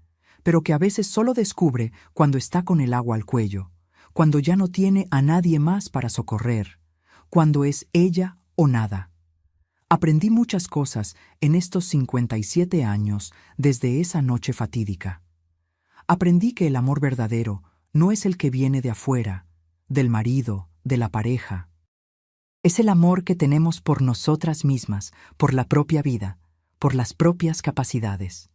pero que a veces solo descubre cuando está con el agua al cuello, cuando ya no tiene a nadie más para socorrer, cuando es ella o nada. Aprendí muchas cosas en estos 57 años desde esa noche fatídica. Aprendí que el amor verdadero no es el que viene de afuera, del marido, de la pareja. Es el amor que tenemos por nosotras mismas, por la propia vida, por las propias capacidades.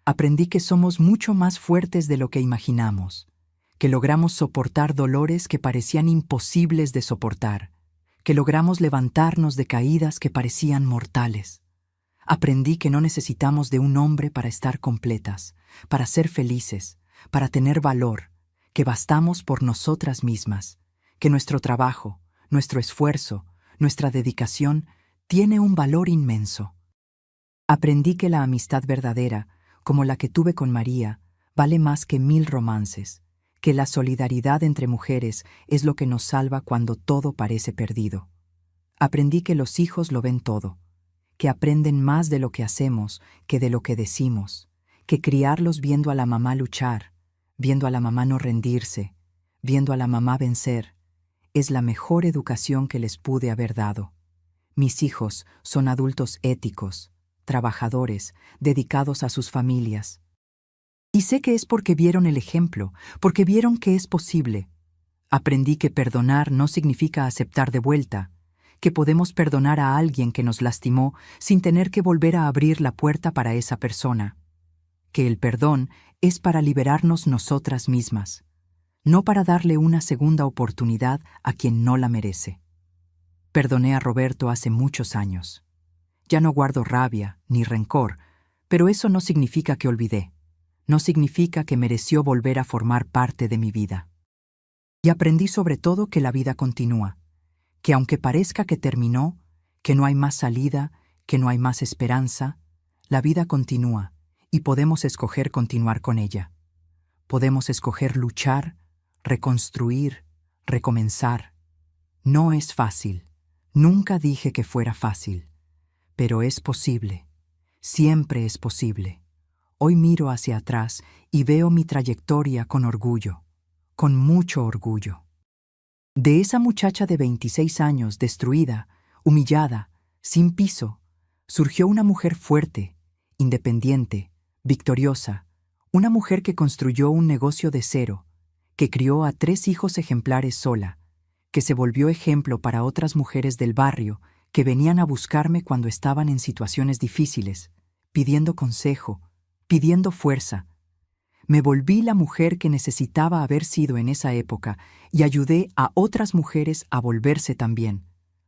Aprendí que somos mucho más fuertes de lo que imaginamos, que logramos soportar dolores que parecían imposibles de soportar, que logramos levantarnos de caídas que parecían mortales. Aprendí que no necesitamos de un hombre para estar completas, para ser felices, para tener valor, que bastamos por nosotras mismas, que nuestro trabajo, nuestro esfuerzo, nuestra dedicación tiene un valor inmenso. Aprendí que la amistad verdadera, como la que tuve con María, vale más que 1000 romances, que la solidaridad entre mujeres es lo que nos salva cuando todo parece perdido. Aprendí que los hijos lo ven todo, que aprenden más de lo que hacemos que de lo que decimos, que criarlos viendo a la mamá luchar, viendo a la mamá no rendirse, viendo a la mamá vencer, es la mejor educación que les pude haber dado. Mis hijos son adultos éticos, trabajadores, dedicados a sus familias. Y sé que es porque vieron el ejemplo, porque vieron que es posible. Aprendí que perdonar no significa aceptar de vuelta, que podemos perdonar a alguien que nos lastimó sin tener que volver a abrir la puerta para esa persona, que el perdón es para liberarnos nosotras mismas, no para darle una segunda oportunidad a quien no la merece. Perdoné a Roberto hace muchos años. Ya no guardo rabia ni rencor, pero eso no significa que olvidé. No significa que mereció volver a formar parte de mi vida. Y aprendí sobre todo que la vida continúa, que aunque parezca que terminó, que no hay más salida, que no hay más esperanza, la vida continúa y podemos escoger continuar con ella. Podemos escoger luchar, reconstruir, recomenzar. No es fácil. Nunca dije que fuera fácil. Pero es posible. Siempre es posible. Hoy miro hacia atrás y veo mi trayectoria con orgullo, con mucho orgullo. De esa muchacha de 26 años, destruida, humillada, sin piso, surgió una mujer fuerte, independiente, victoriosa, una mujer que construyó un negocio de cero, que crió a 3 hijos ejemplares sola, que se volvió ejemplo para otras mujeres del barrio que venían a buscarme cuando estaban en situaciones difíciles, pidiendo consejo, pidiendo fuerza. Me volví la mujer que necesitaba haber sido en esa época y ayudé a otras mujeres a volverse también,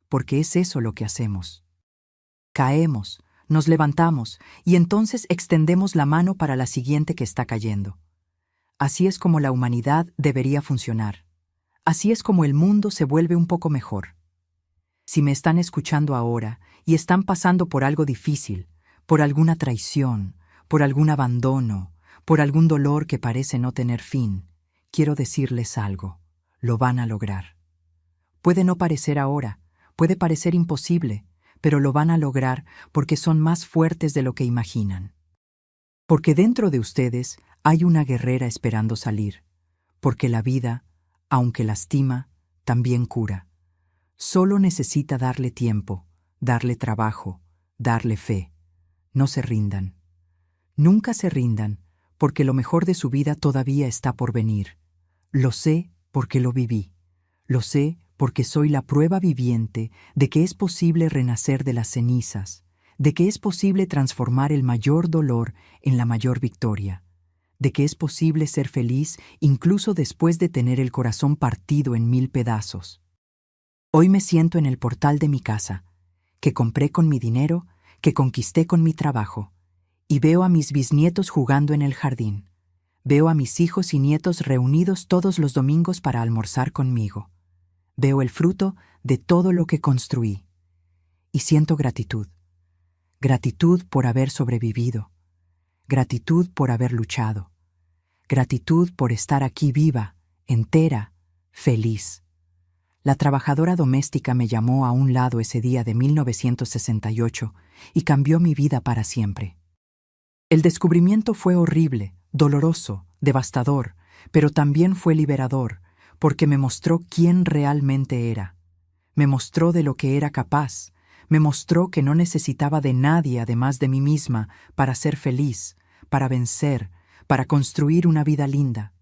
porque es eso lo que hacemos. Caemos, nos levantamos y entonces extendemos la mano para la siguiente que está cayendo. Así es como la humanidad debería funcionar. Así es como el mundo se vuelve un poco mejor. Si me están escuchando ahora y están pasando por algo difícil, por alguna traición, por algún abandono, por algún dolor que parece no tener fin, quiero decirles algo. Lo van a lograr. Puede no parecer ahora, puede parecer imposible, pero lo van a lograr porque son más fuertes de lo que imaginan. Porque dentro de ustedes hay una guerrera esperando salir, porque la vida, aunque lastima, también cura. Solo necesita darle tiempo, darle trabajo, darle fe. No se rindan. Nunca se rindan, porque lo mejor de su vida todavía está por venir. Lo sé porque lo viví. Lo sé porque soy la prueba viviente de que es posible renacer de las cenizas, de que es posible transformar el mayor dolor en la mayor victoria, de que es posible ser feliz incluso después de tener el corazón partido en 1000 pedazos. Hoy me siento en el portal de mi casa, que compré con mi dinero, que conquisté con mi trabajo, y veo a mis bisnietos jugando en el jardín. Veo a mis hijos y nietos reunidos todos los domingos para almorzar conmigo. Veo el fruto de todo lo que construí. Y siento gratitud. Gratitud por haber sobrevivido. Gratitud por haber luchado. Gratitud por estar aquí viva, entera, feliz. La trabajadora doméstica me llamó a un lado ese día de 1968 y cambió mi vida para siempre. El descubrimiento fue horrible, doloroso, devastador, pero también fue liberador, porque me mostró quién realmente era. Me mostró de lo que era capaz, me mostró que no necesitaba de nadie además de mí misma para ser feliz, para vencer, para construir una vida linda.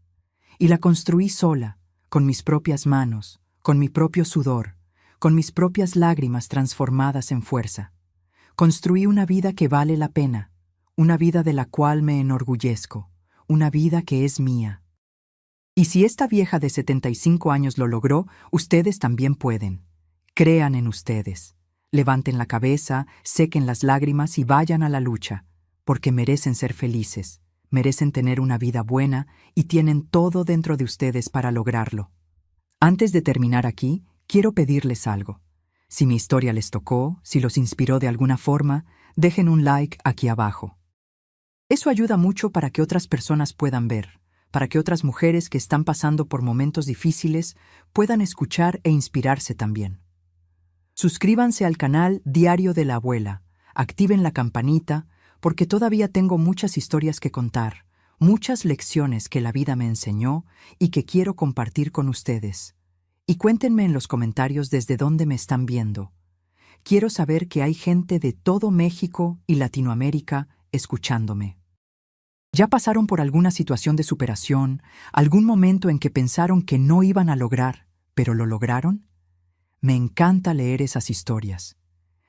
Y la construí sola, con mis propias manos, con mi propio sudor, con mis propias lágrimas transformadas en fuerza. Construí una vida que vale la pena, una vida de la cual me enorgullezco, una vida que es mía. Y si esta vieja de 75 años lo logró, ustedes también pueden. Crean en ustedes. Levanten la cabeza, sequen las lágrimas y vayan a la lucha, porque merecen ser felices, merecen tener una vida buena y tienen todo dentro de ustedes para lograrlo. Antes de terminar aquí, quiero pedirles algo. Si mi historia les tocó, si los inspiró de alguna forma, dejen un like aquí abajo. Eso ayuda mucho para que otras personas puedan ver, para que otras mujeres que están pasando por momentos difíciles puedan escuchar e inspirarse también. Suscríbanse al canal Diario de la Abuela, activen la campanita, porque todavía tengo muchas historias que contar, muchas lecciones que la vida me enseñó y que quiero compartir con ustedes. Y cuéntenme en los comentarios desde dónde me están viendo. Quiero saber que hay gente de todo México y Latinoamérica escuchándome. ¿Ya pasaron por alguna situación de superación, algún momento en que pensaron que no iban a lograr, pero lo lograron? Me encanta leer esas historias.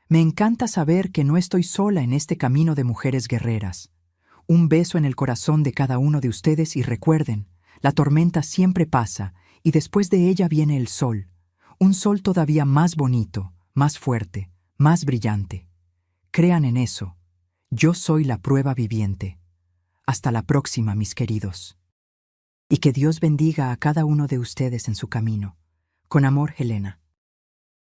Me encanta saber que no estoy sola en este camino de mujeres guerreras. Un beso en el corazón de cada uno de ustedes y recuerden, la tormenta siempre pasa y después de ella viene el sol, un sol todavía más bonito, más fuerte, más brillante. Crean en eso. Yo soy la prueba viviente. Hasta la próxima, mis queridos. Y que Dios bendiga a cada uno de ustedes en su camino. Con amor, Helena.